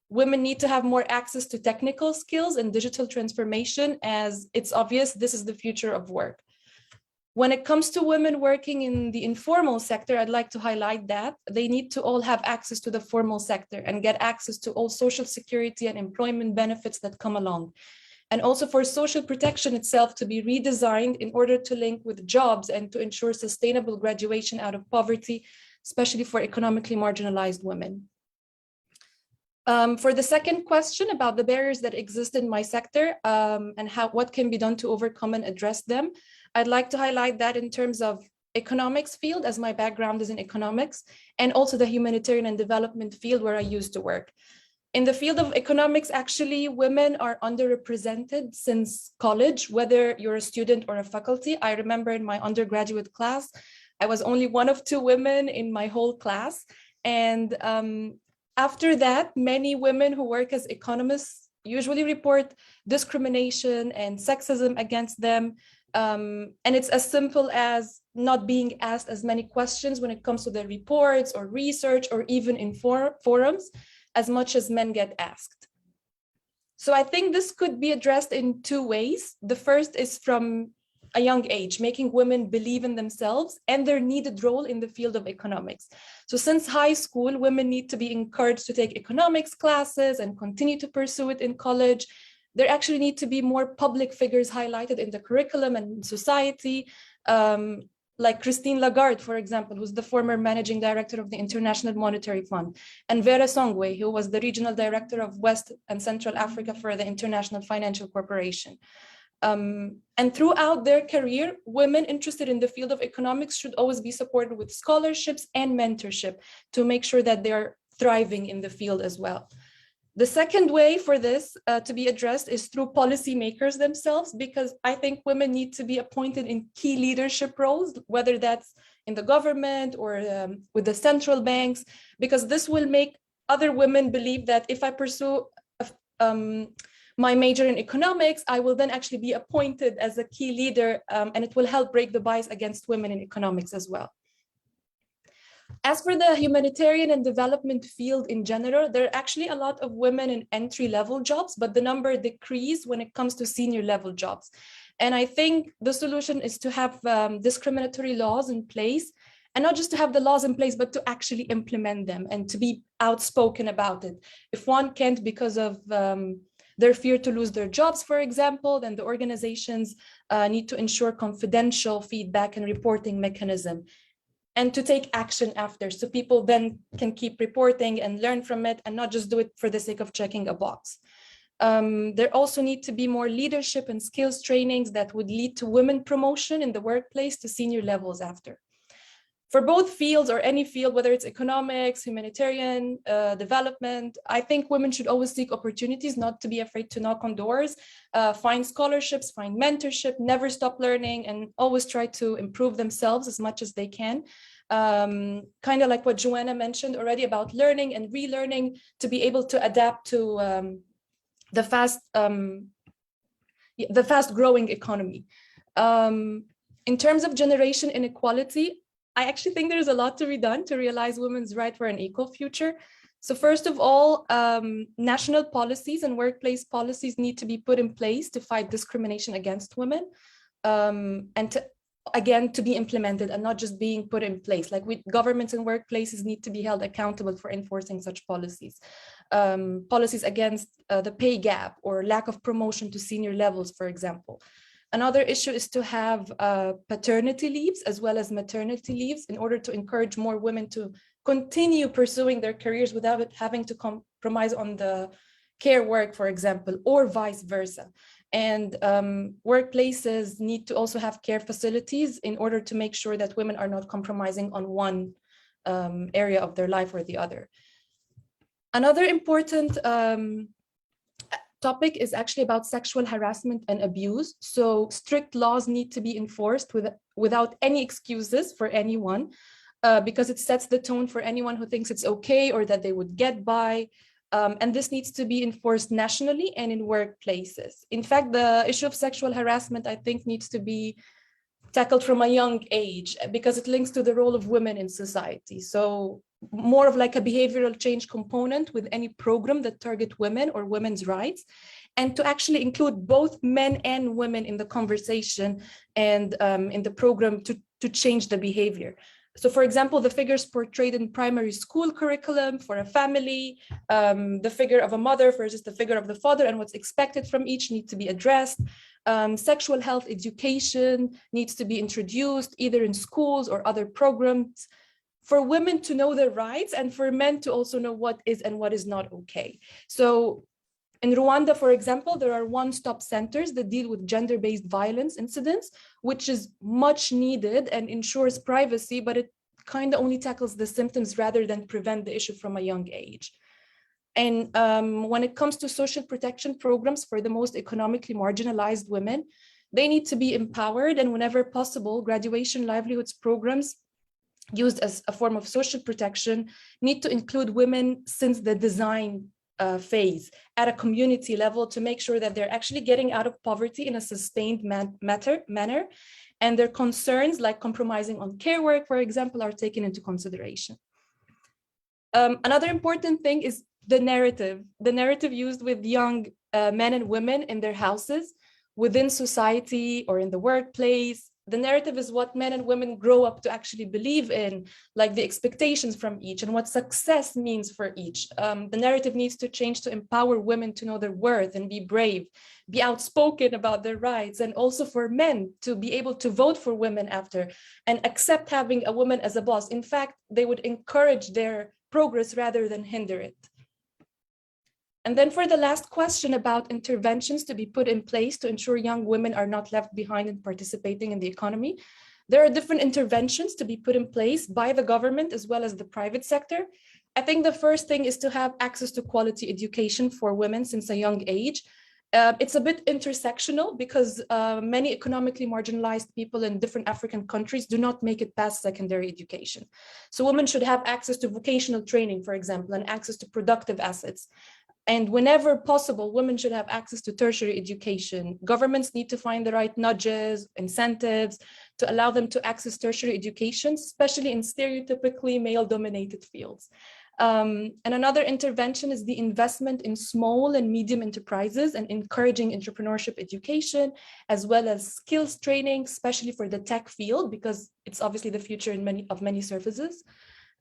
Women need to have more access to technical skills and digital transformation, as it's obvious this is the future of work. When it comes to women working in the informal sector, I'd like to highlight that they need to all have access to the formal sector and get access to all social security and employment benefits that come along. And also for social protection itself to be redesigned in order to link with jobs and to ensure sustainable graduation out of poverty, especially for economically marginalized women. For the second question about the barriers that exist in my sector and what can be done to overcome and address them, I'd like to highlight that in terms of economics field, as my background is in economics, and also the humanitarian and development field where I used to work. In the field of economics, actually, women are underrepresented since college, whether you're a student or a faculty. I remember in my undergraduate class, I was only one of 2 women in my whole class. And after that, many women who work as economists usually report discrimination and sexism against them. And it's as simple as not being asked as many questions when it comes to their reports or research or even in forums as much as men get asked. So I think this could be addressed in 2 ways. The first is from a young age, making women believe in themselves and their needed role in the field of economics. So since high school, women need to be encouraged to take economics classes and continue to pursue it in college. There actually need to be more public figures highlighted in the curriculum and society, like Christine Lagarde, for example, who's the former managing director of the International Monetary Fund, and Vera Songwe, who was the regional director of West and Central Africa for the International Financial Corporation. And throughout their career, women interested in the field of economics should always be supported with scholarships and mentorship to make sure that they're thriving in the field as well. The second way for this to be addressed is through policymakers themselves, because I think women need to be appointed in key leadership roles, whether that's in the government or with the central banks, because this will make other women believe that if I pursue my major in economics, I will then actually be appointed as a key leader, and it will help break the bias against women in economics as well. As for the humanitarian and development field in general, there are actually a lot of women in entry-level jobs, but the number decreased when it comes to senior level jobs. And I think the solution is to have discriminatory laws in place and not just to have the laws in place, but to actually implement them and to be outspoken about it. If one can't because of their fear to lose their jobs, for example, then the organizations need to ensure confidential feedback and reporting mechanism, and to take action after, so people then can keep reporting and learn from it and not just do it for the sake of checking a box. There also need to be more leadership and skills trainings that would lead to women promotion in the workplace to senior levels after. For both fields or any field, whether it's economics, humanitarian, development, I think women should always seek opportunities, not to be afraid to knock on doors, find scholarships, find mentorship, never stop learning, and always try to improve themselves as much as they can. Kind of like what Joanna mentioned already about learning and relearning, to be able to adapt to the fast growing economy. In terms of generation inequality, I actually think there's a lot to be done to realize women's right for an equal future. So first of all, national policies and workplace policies need to be put in place to fight discrimination against women, and to be implemented and not just being put in place. Like governments and workplaces need to be held accountable for enforcing such policies. Policies against the pay gap or lack of promotion to senior levels, for example. Another issue is to have paternity leaves as well as maternity leaves in order to encourage more women to continue pursuing their careers without having to compromise on the care work, for example, or vice versa. And workplaces need to also have care facilities in order to make sure that women are not compromising on one area of their life or the other. Another important topic is actually about sexual harassment and abuse. So strict laws need to be enforced without any excuses for anyone, because it sets the tone for anyone who thinks it's okay or that they would get by. And this needs to be enforced nationally and in workplaces. In fact, the issue of sexual harassment, I think, needs to be tackled from a young age because it links to the role of women in society. So more of like a behavioral change component with any program that target women or women's rights, and to actually include both men and women in the conversation and in the program to change the behavior. So for example, the figures portrayed in primary school curriculum for a family, the figure of a mother versus the figure of the father and what's expected from each need to be addressed. Sexual health education needs to be introduced either in schools or other programs for women to know their rights and for men to also know what is and what is not okay. So in Rwanda, for example, there are one-stop centers that deal with gender-based violence incidents, which is much needed and ensures privacy, but it kind of only tackles the symptoms rather than prevent the issue from a young age. And when it comes to social protection programs for the most economically marginalized women, they need to be empowered, and whenever possible, graduation livelihoods programs used as a form of social protection need to include women since the design phase at a community level to make sure that they're actually getting out of poverty in a sustained manner, and their concerns like compromising on care work, for example, are taken into consideration. Another important thing is the narrative used with young men and women in their houses, within society or in the workplace. The narrative is what men and women grow up to actually believe in, like the expectations from each and what success means for each. The narrative needs to change to empower women to know their worth and be brave, be outspoken about their rights, and also for men to be able to vote for women after and accept having a woman as a boss. In fact, they would encourage their progress rather than hinder it. And then for the last question about interventions to be put in place to ensure young women are not left behind in participating in the economy, there are different interventions to be put in place by the government as well as the private sector. I think the first thing is to have access to quality education for women since a young age. It's a bit intersectional because many economically marginalized people in different African countries do not make it past secondary education. So women should have access to vocational training, for example, and access to productive assets. And whenever possible, women should have access to tertiary education. Governments need to find the right nudges, incentives to allow them to access tertiary education, especially in stereotypically male-dominated fields. And another intervention is the investment in small and medium enterprises and encouraging entrepreneurship education, as well as skills training, especially for the tech field, because it's obviously the future in many services.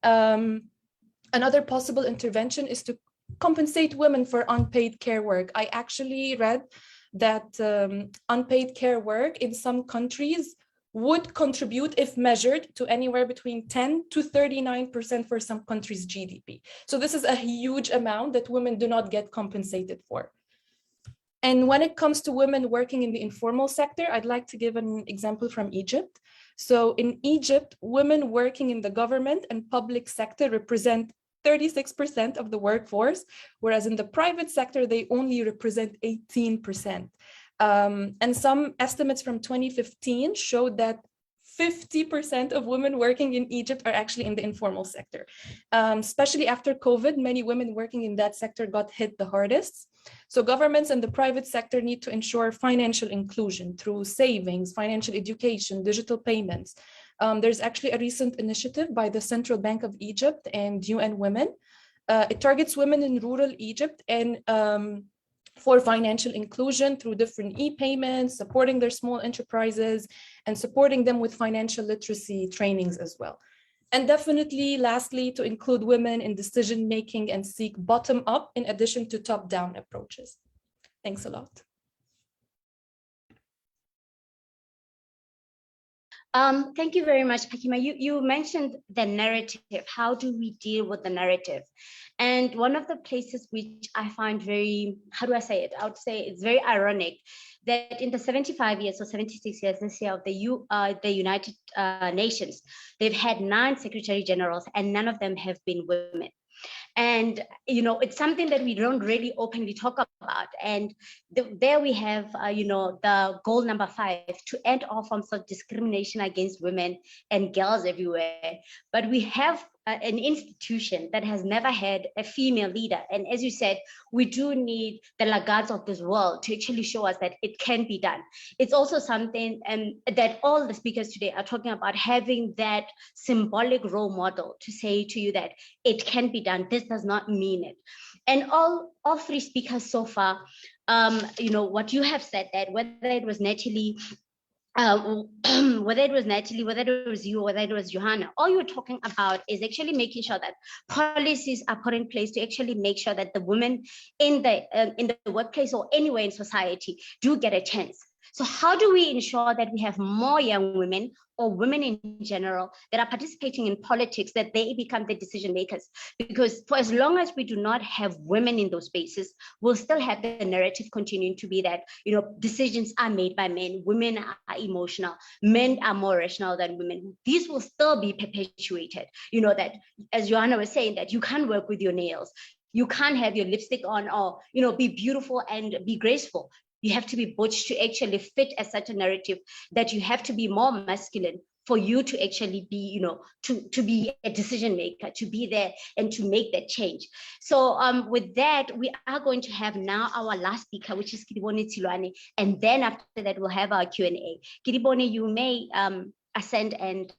Another possible intervention is to compensate women for unpaid care work. I actually read that unpaid care work in some countries would contribute, if measured, to anywhere between 10 to 39% for some countries' GDP. So this is a huge amount that women do not get compensated for. And when it comes to women working in the informal sector, I'd like to give an example from Egypt. So in Egypt, women working in the government and public sector represent 36% of the workforce, whereas in the private sector, they only represent 18%. And some estimates from 2015 showed that 50% of women working in Egypt are actually in the informal sector. Especially after COVID, many women working in that sector got hit the hardest. So governments and the private sector need to ensure financial inclusion through savings, financial education, digital payments. There's actually a recent initiative by the Central Bank of Egypt and UN Women. It targets women in rural Egypt and for financial inclusion through different e-payments, supporting their small enterprises, and supporting them with financial literacy trainings as well. And definitely, lastly, to include women in decision-making and seek bottom-up in addition to top-down approaches. Thanks a lot. Thank you very much, Hakima. You mentioned the narrative. How do we deal with the narrative? And one of the places which I find very, how do I say it? I would say it's very ironic that in the 75 years or 76 years this year of the United Nations, they've had 9 secretary generals and none of them have been women. And, you know, it's something that we don't really openly talk about. And there we have, you know, the goal number 5, to end all forms of discrimination against women and girls everywhere. But we have an institution that has never had a female leader. And as you said, we do need the Lagardes of this world to actually show us that it can be done. It's also something that all the speakers today are talking about, having that symbolic role model to say to you that it can be done. This does not mean it. And all 3 speakers so far, you know, what you have said, that whether it was Natalie, whether it was Natalie, whether it was you, whether it was Johanna, all you're talking about is actually making sure that policies are put in place to actually make sure that the women in the workplace or anywhere in society do get a chance. So how do we ensure that we have more young women or women in general that are participating in politics, that they become the decision makers? Because for as long as we do not have women in those spaces, we'll still have the narrative continuing to be that, you know, decisions are made by men, women are emotional, men are more rational than women. These will still be perpetuated. You know, that, as Johanna was saying, that you can't work with your nails, you can't have your lipstick on, or, you know, be beautiful and be graceful. You have to be butch to actually fit a certain narrative, that you have to be more masculine for you to actually be, you know, to be a decision maker, to be there and to make that change. So with that, we are going to have now our last speaker, which is Kedibone Tsilwane. And then after that, we'll have our Q&A. Kedibone, you may ascend and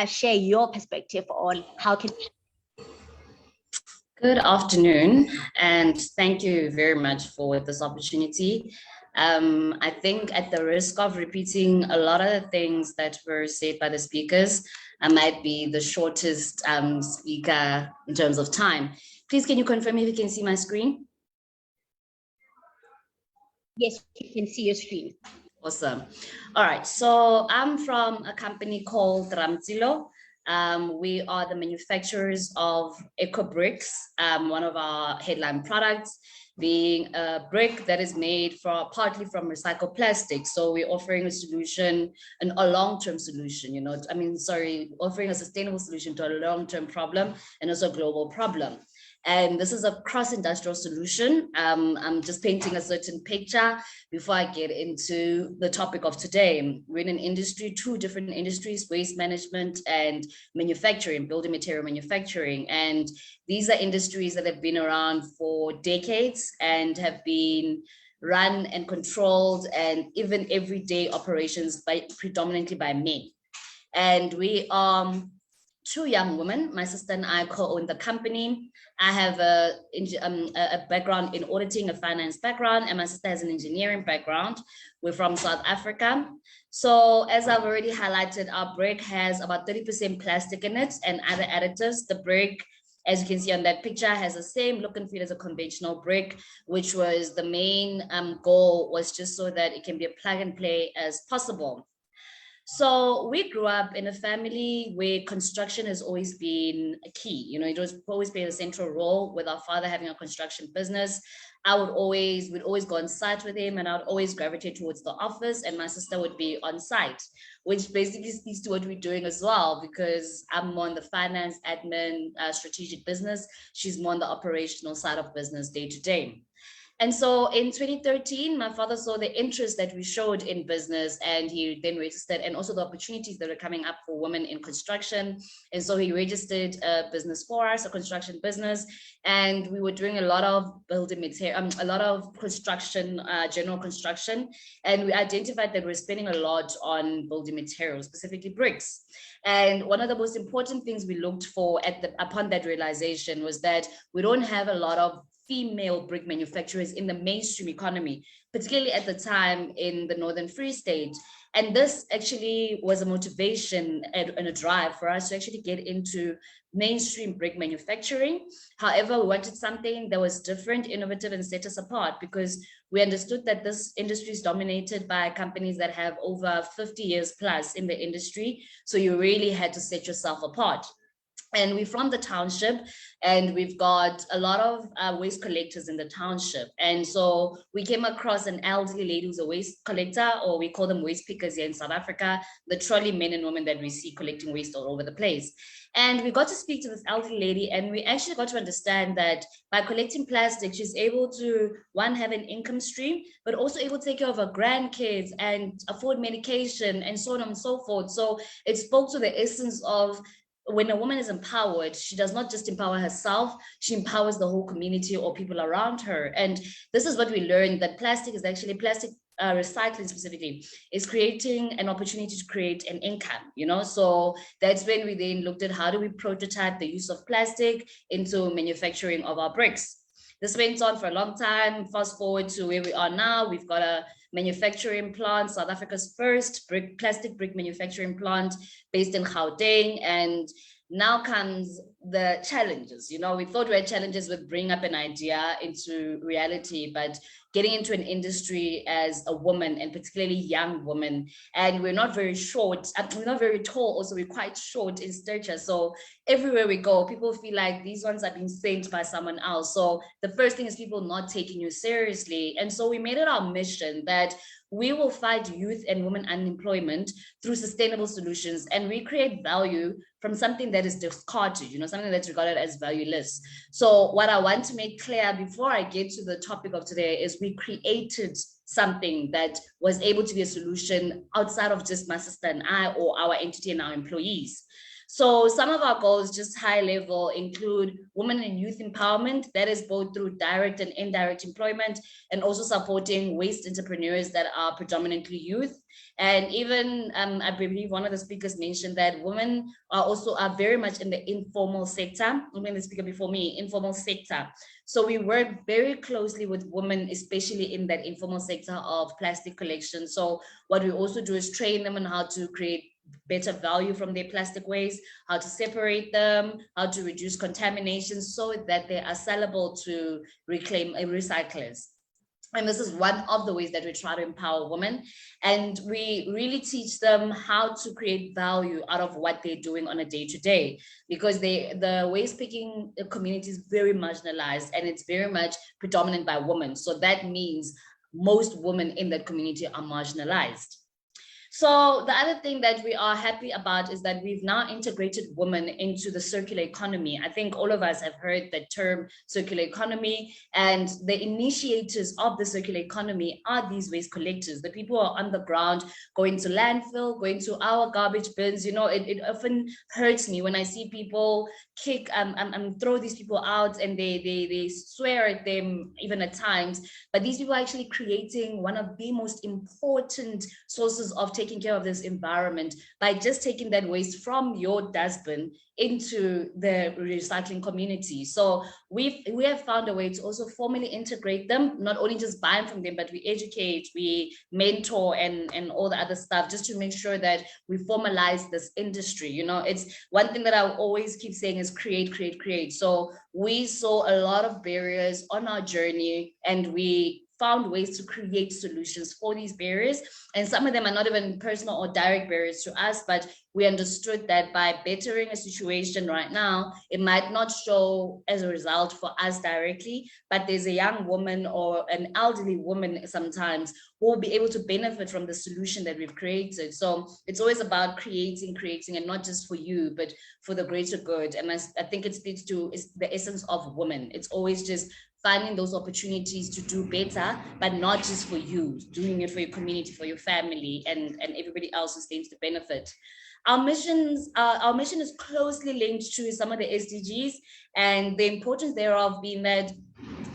share your perspective on how can. Good afternoon, and thank you very much for this opportunity. I think at the risk of repeating a lot of the things that were said by the speakers, I might be the shortest speaker in terms of time. Please, can you confirm if you can see my screen? Yes, you can see your screen. Awesome. All right, so I'm from a company called Ramtsilo. We are the manufacturers of EcoBricks, one of our headline products being a brick that is made partly from recycled plastic. So we're offering a solution, a long-term solution, you know, offering a sustainable solution to a long-term problem and also a global problem. And this is a cross-industrial solution. I'm just painting a certain picture before I get into the topic of today. We're in an industry, 2 different industries, waste management and manufacturing, building material manufacturing. And these are industries that have been around for decades and have been run and controlled, and even everyday operations predominantly by men. And we are two young women. My sister and I co-own the company. I have a background in auditing, a finance background, and my sister has an engineering background. We're from South Africa. So as I've already highlighted, our brick has about 30% plastic in it and other additives. The brick, as you can see on that picture, has the same look and feel as a conventional brick, which was the main goal, was just so that it can be a plug and play as possible. So we grew up in a family where construction has always been a key. You know, it was always played a central role, with our father having a construction business. We'd always go on site with him, and I would always gravitate towards the office, and my sister would be on site, which basically speaks to what we're doing as well, because I'm more on the finance, admin, strategic business. She's more on the operational side of business day to day. And so in 2013, my father saw the interest that we showed in business, and he then registered, and also the opportunities that were coming up for women in construction. And so he registered a business for us, a construction business, and we were doing a lot of building material, a lot of construction, general construction. And we identified that we're spending a lot on building materials, specifically bricks. And one of the most important things we looked for upon that realization was that we don't have a lot of female brick manufacturers in the mainstream economy, particularly at the time in the Northern Free State. And this actually was a motivation and a drive for us to actually get into mainstream brick manufacturing. However, we wanted something that was different, innovative, and set us apart, because we understood that this industry is dominated by companies that have over 50 years plus in the industry. So you really had to set yourself apart. And we're from the township, and we've got a lot of waste collectors in the township. And so we came across an elderly lady who's a waste collector, or we call them waste pickers here in South Africa, the trolley men and women that we see collecting waste all over the place. And we got to speak to this elderly lady, and we actually got to understand that by collecting plastic, she's able to, one, have an income stream, but also able to take care of her grandkids and afford medication and so on and so forth. So it spoke to the essence of, when a woman is empowered, she does not just empower herself, she empowers the whole community or people around her. And this is what we learned, that plastic is actually, recycling specifically, is creating an opportunity to create an income, you know? So that's when we then looked at how do we prototype the use of plastic into manufacturing of our bricks. This went on for a long time. Fast forward to where we are now, we've got a manufacturing plant, South Africa's first plastic brick manufacturing plant based in Gauteng. And now comes the challenges. You know, we thought we had challenges with bringing up an idea into reality, but getting into an industry as a woman, and particularly young woman, and we're not very short, we're not very tall, also we're quite short in stature. So everywhere we go, people feel like these ones are being sent by someone else. So the first thing is people not taking you seriously. And so we made it our mission that we will fight youth and women unemployment through sustainable solutions, and we create value from something that is discarded, you know, something that's regarded as valueless. So what I want to make clear before I get to the topic of today is we created something that was able to be a solution outside of just my sister and I, or our entity and our employees. So some of our goals, just high level, include women and youth empowerment. That is both through direct and indirect employment, and also supporting waste entrepreneurs that are predominantly youth. And even I believe one of the speakers mentioned that women are very much in the informal sector. Women, the speaker before me, informal sector. So we work very closely with women, especially in that informal sector of plastic collection. So what we also do is train them on how to create better value from their plastic waste, how to separate them, how to reduce contamination so that they are sellable to recyclers. And this is one of the ways that we try to empower women. And we really teach them how to create value out of what they're doing on a day-to-day, because the waste picking community is very marginalized, and it's very much predominant by women. So that means most women in that community are marginalized. So the other thing that we are happy about is that we've now integrated women into the circular economy. I think all of us have heard the term circular economy, and the initiators of the circular economy are these waste collectors, the people who are on the ground, going to landfill, going to our garbage bins. You know, it often hurts me when I see people kick and throw these people out, and they swear at them even at times. But these people are actually creating one of the most important sources of taking care of this environment by just taking that waste from your dustbin into the recycling community. So we have found a way to also formally integrate them, not only just buying from them, but we educate, we mentor and all the other stuff, just to make sure that we formalize this industry. You know, it's one thing that I always keep saying is create, create, create. So we saw a lot of barriers on our journey, and we found ways to create solutions for these barriers. And some of them are not even personal or direct barriers to us, but we understood that by bettering a situation right now, it might not show as a result for us directly, but there's a young woman or an elderly woman sometimes who will be able to benefit from the solution that we've created. So it's always about creating, and not just for you, but for the greater good. And I think it speaks to the essence of women. It's always just finding those opportunities to do better, but not just for you, doing it for your community, for your family, and everybody else who stands to benefit. Our mission is closely linked to some of the SDGs, and the importance thereof being that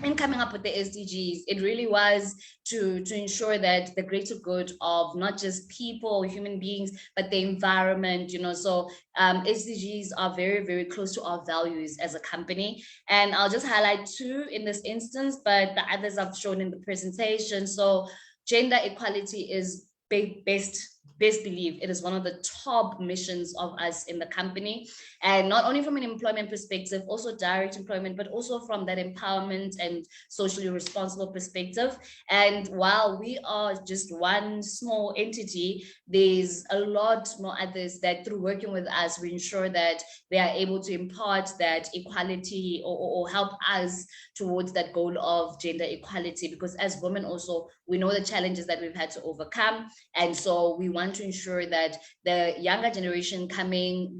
in coming up with the SDGs, it really was to ensure that the greater good of not just people, human beings, but the environment, you know. So SDGs are very, very close to our values as a company. And I'll just highlight two in this instance, but the others I've shown in the presentation. So gender equality is best believe it is one of the top missions of us in the company, and not only from an employment perspective, also direct employment, but also from that empowerment and socially responsible perspective. And while we are just one small entity, there's a lot more others that through working with us, we ensure that they are able to impart that equality or help us towards that goal of gender equality, because as women also, we know the challenges that we've had to overcome. And so we want to ensure that the younger generation coming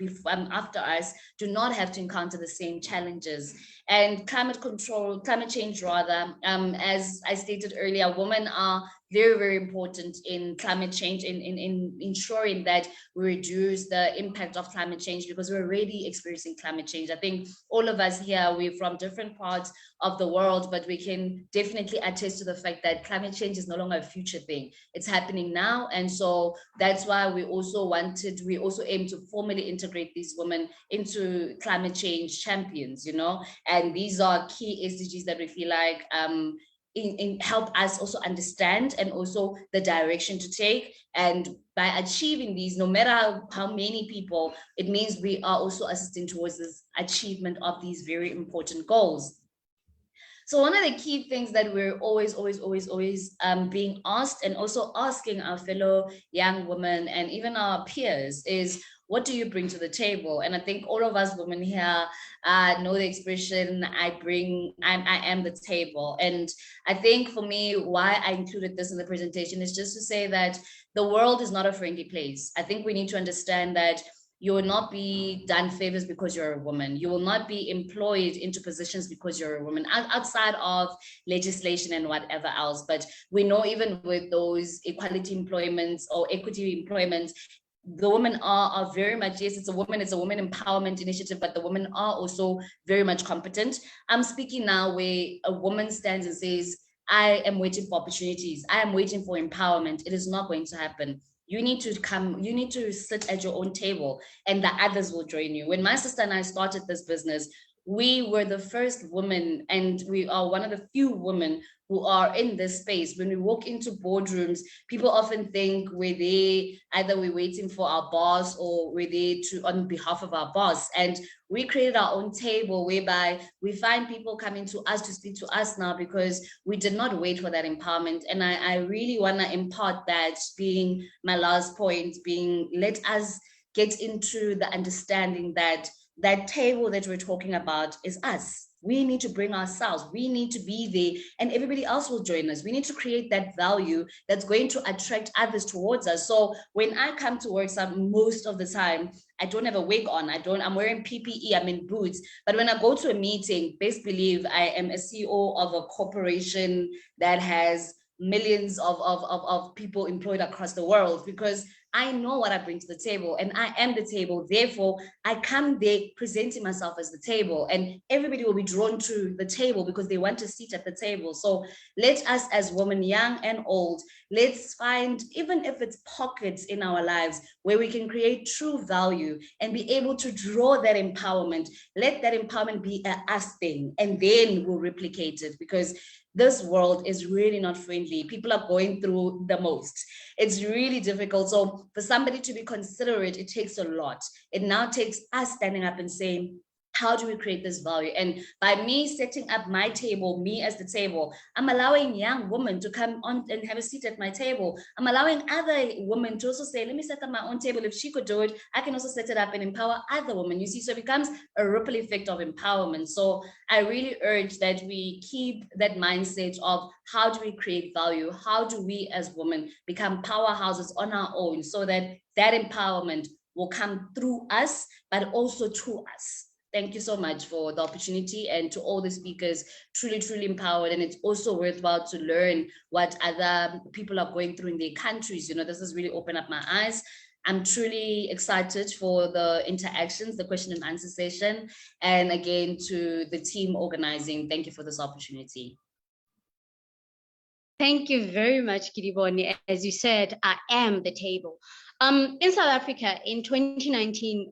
after us do not have to encounter the same challenges. And climate change rather, as I stated earlier, women are very, very important in climate change, in ensuring that we reduce the impact of climate change, because we're already experiencing climate change. I think all of us here, we're from different parts of the world, but we can definitely attest to the fact that climate change is no longer a future thing. It's happening now. And so that's why we also aim to formally integrate these women into climate change champions, you know, and these are key SDGs that we feel like help us also understand and also the direction to take. And by achieving these, no matter how many people, it means we are also assisting towards this achievement of these very important goals. So one of the key things that we're always being asked, and also asking our fellow young women and even our peers, is what do you bring to the table? And I think all of us women here know the expression, I am the table. And I think for me, why I included this in the presentation is just to say that the world is not a friendly place. I think we need to understand that you will not be done favors because you're a woman. You will not be employed into positions because you're a woman, outside of legislation and whatever else. But we know even with those equality employments or equity employments, the women are very much, yes, it's a woman empowerment initiative, but the women are also very much competent. I'm speaking now where a woman stands and says, I am waiting for opportunities. I am waiting for empowerment. It is not going to happen. You need to sit at your own table, and the others will join you. When my sister and I started this business, we were the first women, and we are one of the few women who are in this space. When we walk into boardrooms, people often think we're waiting for our boss, or we're there on behalf of our boss. And we created our own table whereby we find people coming to us to speak to us now because we did not wait for that empowerment. And I really want to impart that, being my last point, being let us get into the understanding that that table that we're talking about is us. We need to bring ourselves. We need to be there, and everybody else will join us. We need to create that value that's going to attract others towards us. So when I come to work, most of the time, I don't have a wig on. I'm wearing PPE, I'm in boots. But when I go to a meeting, best believe I am a CEO of a corporation that has millions of people employed across the world, because I know what I bring to the table and I am the table. Therefore, I come there presenting myself as the table, and everybody will be drawn to the table because they want a seat at the table. So let us as women, young and old, let's find, even if it's pockets in our lives where we can create true value and be able to draw that empowerment. Let that empowerment be a us thing, and then we'll replicate it, because this world is really not friendly. People are going through the most. It's really difficult. So for somebody to be considerate, it takes a lot. It now takes us standing up and saying, how do we create this value? And by me setting up my table, me as the table, I'm allowing young women to come on and have a seat at my table. I'm allowing other women to also say, let me set up my own table. If she could do it, I can also set it up and empower other women. You see, so it becomes a ripple effect of empowerment. So I really urge that we keep that mindset of how do we create value? How do we as women become powerhouses on our own, so that that empowerment will come through us, but also to us. Thank you so much for the opportunity, and to all the speakers, truly, truly empowered. And it's also worthwhile to learn what other people are going through in their countries. You know, this has really opened up my eyes. I'm truly excited for the interactions, the question and answer session. And again, to the team organizing, thank you for this opportunity. Thank you very much, Kiriboni. As you said, I am the table. In South Africa, in 2019,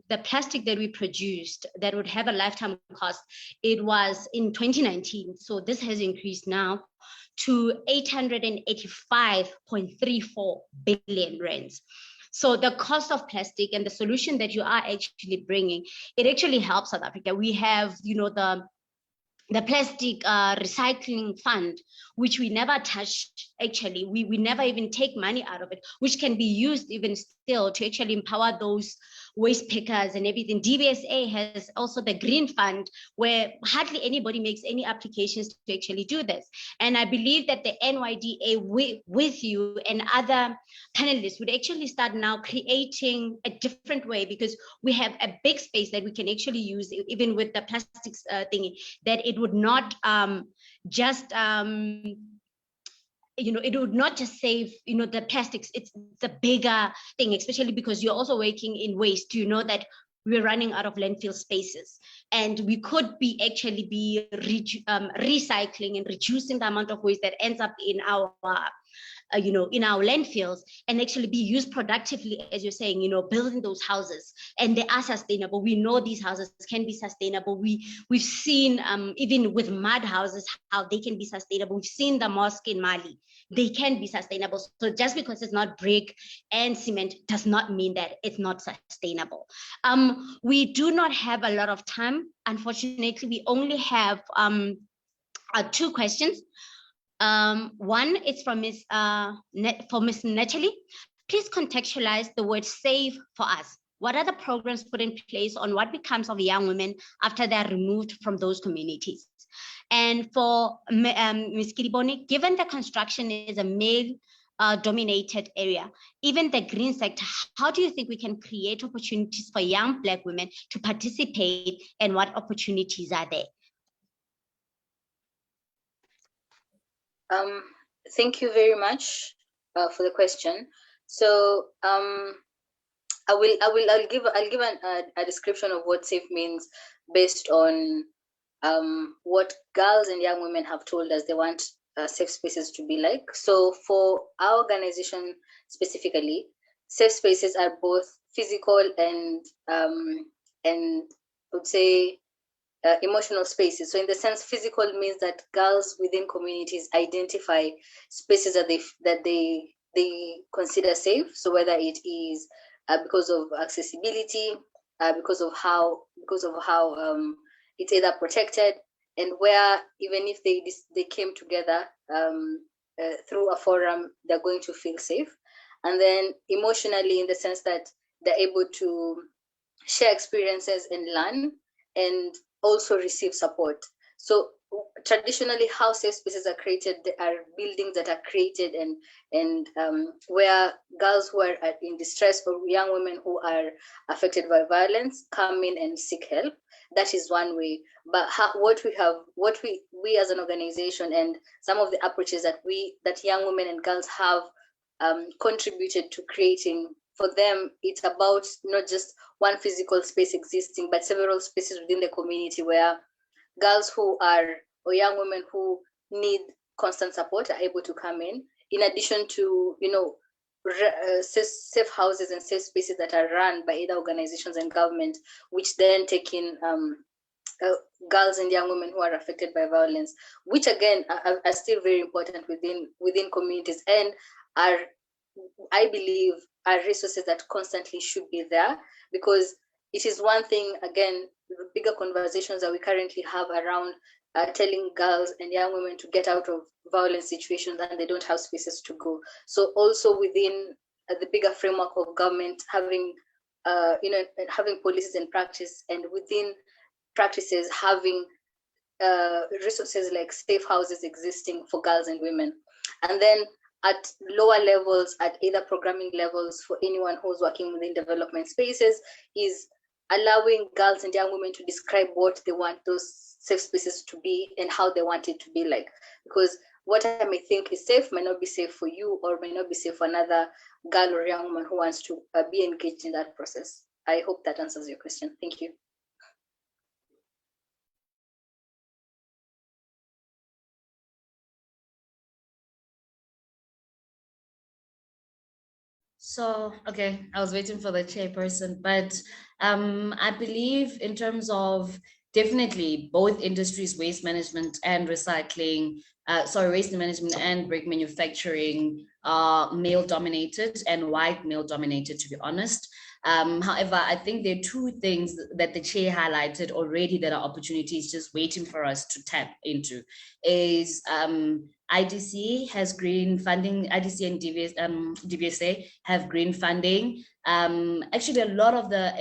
the plastic that we produced that would have a lifetime cost, it was in 2019. So this has increased now to 885.34 billion rands. So the cost of plastic and the solution that you are actually bringing, it actually helps South Africa. We have, you know, the plastic recycling fund, which we never touch. Actually, we never even take money out of it, which can be used even still to actually empower those waste pickers and everything. DBSA has also the green fund, where hardly anybody makes any applications to actually do this. And I believe that the NYDA with you and other panelists would actually start now creating a different way, because we have a big space that we can actually use, even with the plastics thingy, that it would not just you know, it would not just save, you know, the plastics. It's a bigger thing, especially because you're also working in waste. You know that we're running out of landfill spaces, and we could be actually be recycling and reducing the amount of waste that ends up in our you know, in our landfills, and actually be used productively, as you're saying, you know, building those houses, and they are sustainable. We know these houses can be sustainable. We've seen even with mud houses how they can be sustainable. We've seen the mosque in Mali, they can be sustainable. So just because it's not brick and cement does not mean that it's not sustainable. We do not have a lot of time, unfortunately. We only have 2 questions. One is from Miss Natalie. Please contextualize the word "save" for us. What are the programs put in place on what becomes of young women after they're removed from those communities? And for Ms. Kiriboni, given the construction is a male dominated area, even the green sector, how do you think we can create opportunities for young Black women to participate, and what opportunities are there? Thank you very much for the question. So I'll give a description of what safe means based on what girls and young women have told us they want safe spaces to be like. So for our organization specifically, safe spaces are both physical and I would say emotional spaces. So in the sense, physical means that girls within communities identify spaces that they consider safe. So whether it is because of accessibility, because of how it's either protected, and where even if they came together through a forum, they're going to feel safe. And then emotionally, in the sense that they're able to share experiences and learn, and also receive support. So traditionally, how safe spaces are created, there are buildings that are created and where girls who are in distress, or young women who are affected by violence come in and seek help. That is one way. But what we as an organization, and some of the approaches that young women and girls have contributed to creating. For them, it's about not just one physical space existing, but several spaces within the community where girls who are, or young women who need constant support are able to come in addition to, safe houses and safe spaces that are run by either organizations and government, which then take in girls and young women who are affected by violence, which again are still very important within communities, and are, I believe, are resources that constantly should be there, because it is one thing, again, the bigger conversations that we currently have around telling girls and young women to get out of violent situations and they don't have spaces to go. So also within the bigger framework of government having, having policies and practice, and within practices having resources like safe houses existing for girls and women. And then at lower levels, at either programming levels for anyone who's working within development spaces, is allowing girls and young women to describe what they want those safe spaces to be and how they want it to be like. Because what I may think is safe might not be safe for you, or may not be safe for another girl or young woman who wants to be engaged in that process. I hope that answers your question. Thank you. So, okay, I was waiting for the chairperson, but I believe in terms of definitely both industries, waste management and recycling, waste management and brick manufacturing are male dominated and white male dominated, to be honest. However, I think there are two things that the chair highlighted already that are opportunities just waiting for us to tap into. Is IDC has green funding, IDC and DVSA have green funding. Actually, a lot of the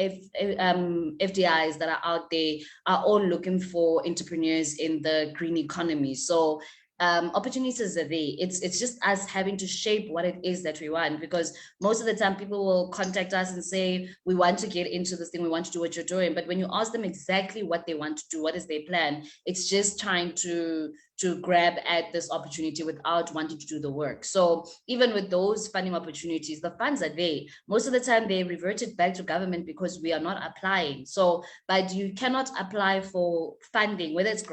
FDIs that are out there are all looking for entrepreneurs in the green economy. So opportunities are there. It's just us having to shape what it is that we want, because most of the time people will contact us and say, we want to get into this thing, we want to do what you're doing. But when you ask them exactly what they want to do, what is their plan, it's just trying to grab at this opportunity without wanting to do the work. So even with those funding opportunities, the funds are there. Most of the time they reverted back to government because we are not applying. So, but you cannot apply for funding, whether it's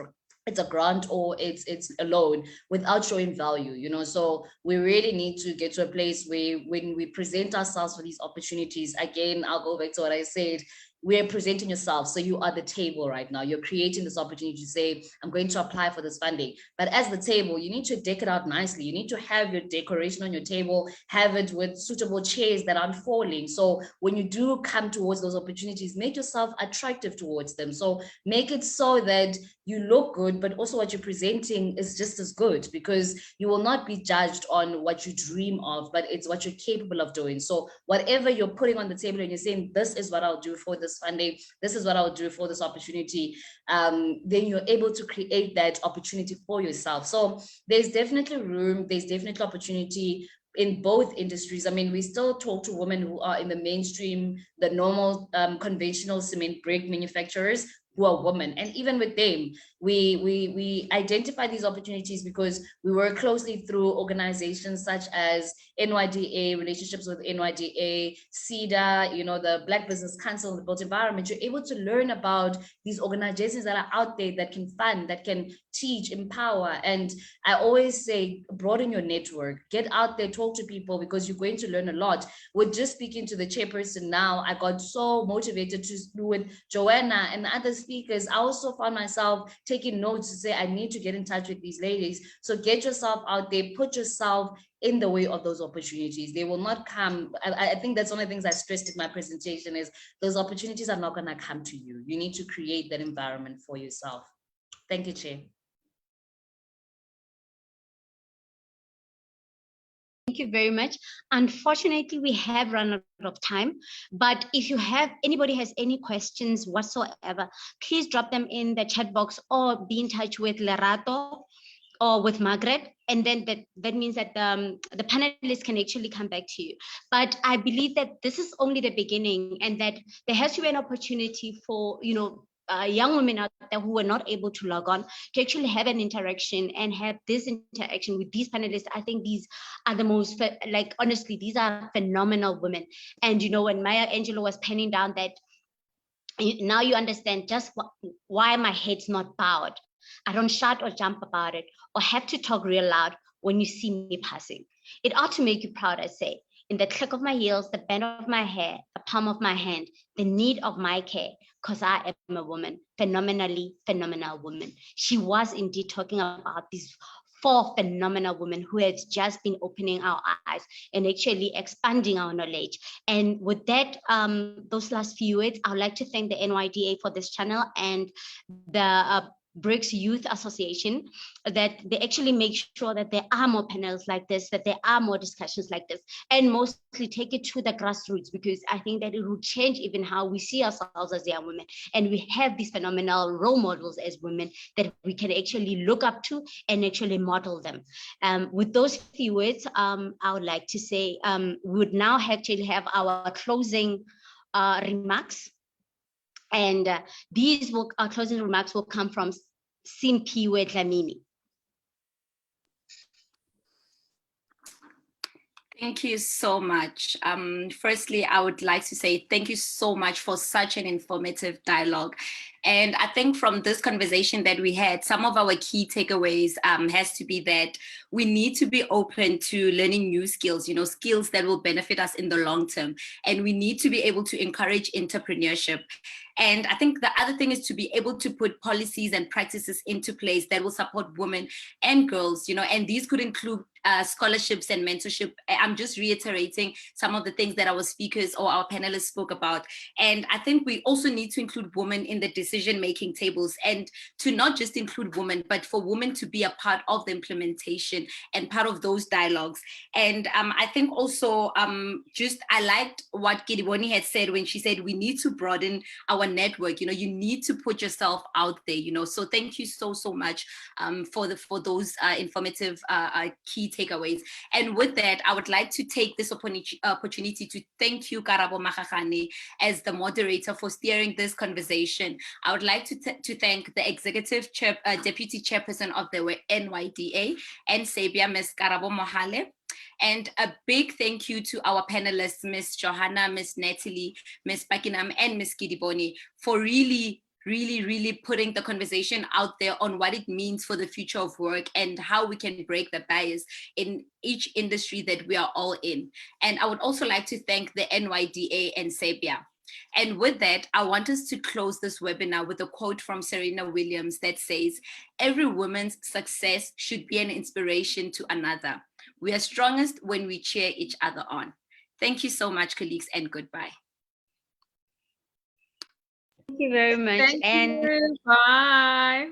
a grant or it's a loan, without showing value, so we really need to get to a place where when we present ourselves for these opportunities, again, I'll go back to what I said, we're presenting yourself. So you are the table right now. You're creating this opportunity to say, I'm going to apply for this funding. But as the table, you need to deck it out nicely. You need to have your decoration on your table, have it with suitable chairs that aren't falling. So when you do come towards those opportunities, make yourself attractive towards them. So make it so that you look good, but also what you're presenting is just as good, because you will not be judged on what you dream of, but it's what you're capable of doing. So whatever you're putting on the table and you're saying, this is what I'll do for this funding, this is what I'll do for this opportunity, then you're able to create that opportunity for yourself. So there's definitely room, there's definitely opportunity in both industries. I mean, we still talk to women who are in the mainstream, the normal conventional cement brick manufacturers who are women, and even with them, we identify these opportunities because we work closely through organizations such as NYDA, relationships with NYDA, CEDA, the Black Business Council, the Built Environment. You're able to learn about these organizations that are out there that can fund, that can teach, empower. And I always say, broaden your network, get out there, talk to people, because you're going to learn a lot. With just speaking to the chairperson now, I got so motivated to do with Joanna and other speakers. I also found myself taking notes to say, I need to get in touch with these ladies. So get yourself out there, put yourself in the way of those opportunities. They will not come. I think that's one of the things I stressed in my presentation, is those opportunities are not going to come to you. You need to create that environment for yourself. Thank you, Chair. Thank you very much. Unfortunately, we have run out of time, but if anybody has any questions whatsoever, please drop them in the chat box or be in touch with Lerato or with Margaret, and then that means that the panelists can actually come back to you. But I believe that this is only the beginning, and that there has to be an opportunity for young women out there who were not able to log on to actually have an interaction and have this interaction with these panelists. I think these are the most, like, honestly, these are phenomenal women. And, you know, when Maya Angelou was penning down that, now you understand just why my head's not bowed. I don't shout or jump about it or have to talk real loud when you see me passing. It ought to make you proud, I say. In the click of my heels, the bend of my hair, the palm of my hand, the need of my care, because I am a woman, phenomenally phenomenal woman. She was indeed talking about these 4 phenomenal women who have just been opening our eyes and actually expanding our knowledge. And with that, those last few words, I would like to thank the NYDA for this channel and the BRICS Youth Association, that they actually make sure that there are more panels like this, that there are more discussions like this, and mostly take it to the grassroots, because I think that it will change even how we see ourselves as young women. And we have these phenomenal role models as women that we can actually look up to and actually model them. With those few words, I would like to say we would now actually have our closing remarks. And our closing remarks will come from Simphiwe Dlamini. Thank you so much. Firstly, I would like to say thank you so much for such an informative dialogue. And I think from this conversation that we had, some of our key takeaways has to be that we need to be open to learning new skills, you know, skills that will benefit us in the long term. And we need to be able to encourage entrepreneurship. And I think the other thing is to be able to put policies and practices into place that will support women and girls, you know, and these could include scholarships and mentorship. I'm just reiterating some of the things that our speakers or our panelists spoke about. And I think we also need to include women in the decision-making tables, and to not just include women, but for women to be a part of the implementation and part of those dialogues. And I think also I liked what Gidiboni had said when she said we need to broaden our network. You know, you need to put yourself out there, you know. So thank you so much for those informative key takeaways. And with that, I would like to take this opportunity to thank you, Karabo Makgakane, as the moderator for steering this conversation. I would like to thank the executive deputy chairperson of the NYDA and Sabia, Ms. Karabo Mohale. And a big thank you to our panelists, Ms. Johanna, Ms. Natalie, Ms. Pakinam, and Ms. Gidiboni, for really putting the conversation out there on what it means for the future of work and how we can break the barriers in each industry that we are all in. And I would also like to thank the NYDA and Sabia. And with that, I want us to close this webinar with a quote from Serena Williams that says, "Every woman's success should be an inspiration to another. We are strongest when we cheer each other on." Thank you so much, colleagues, and goodbye. Thank you very much. Thank you. Bye.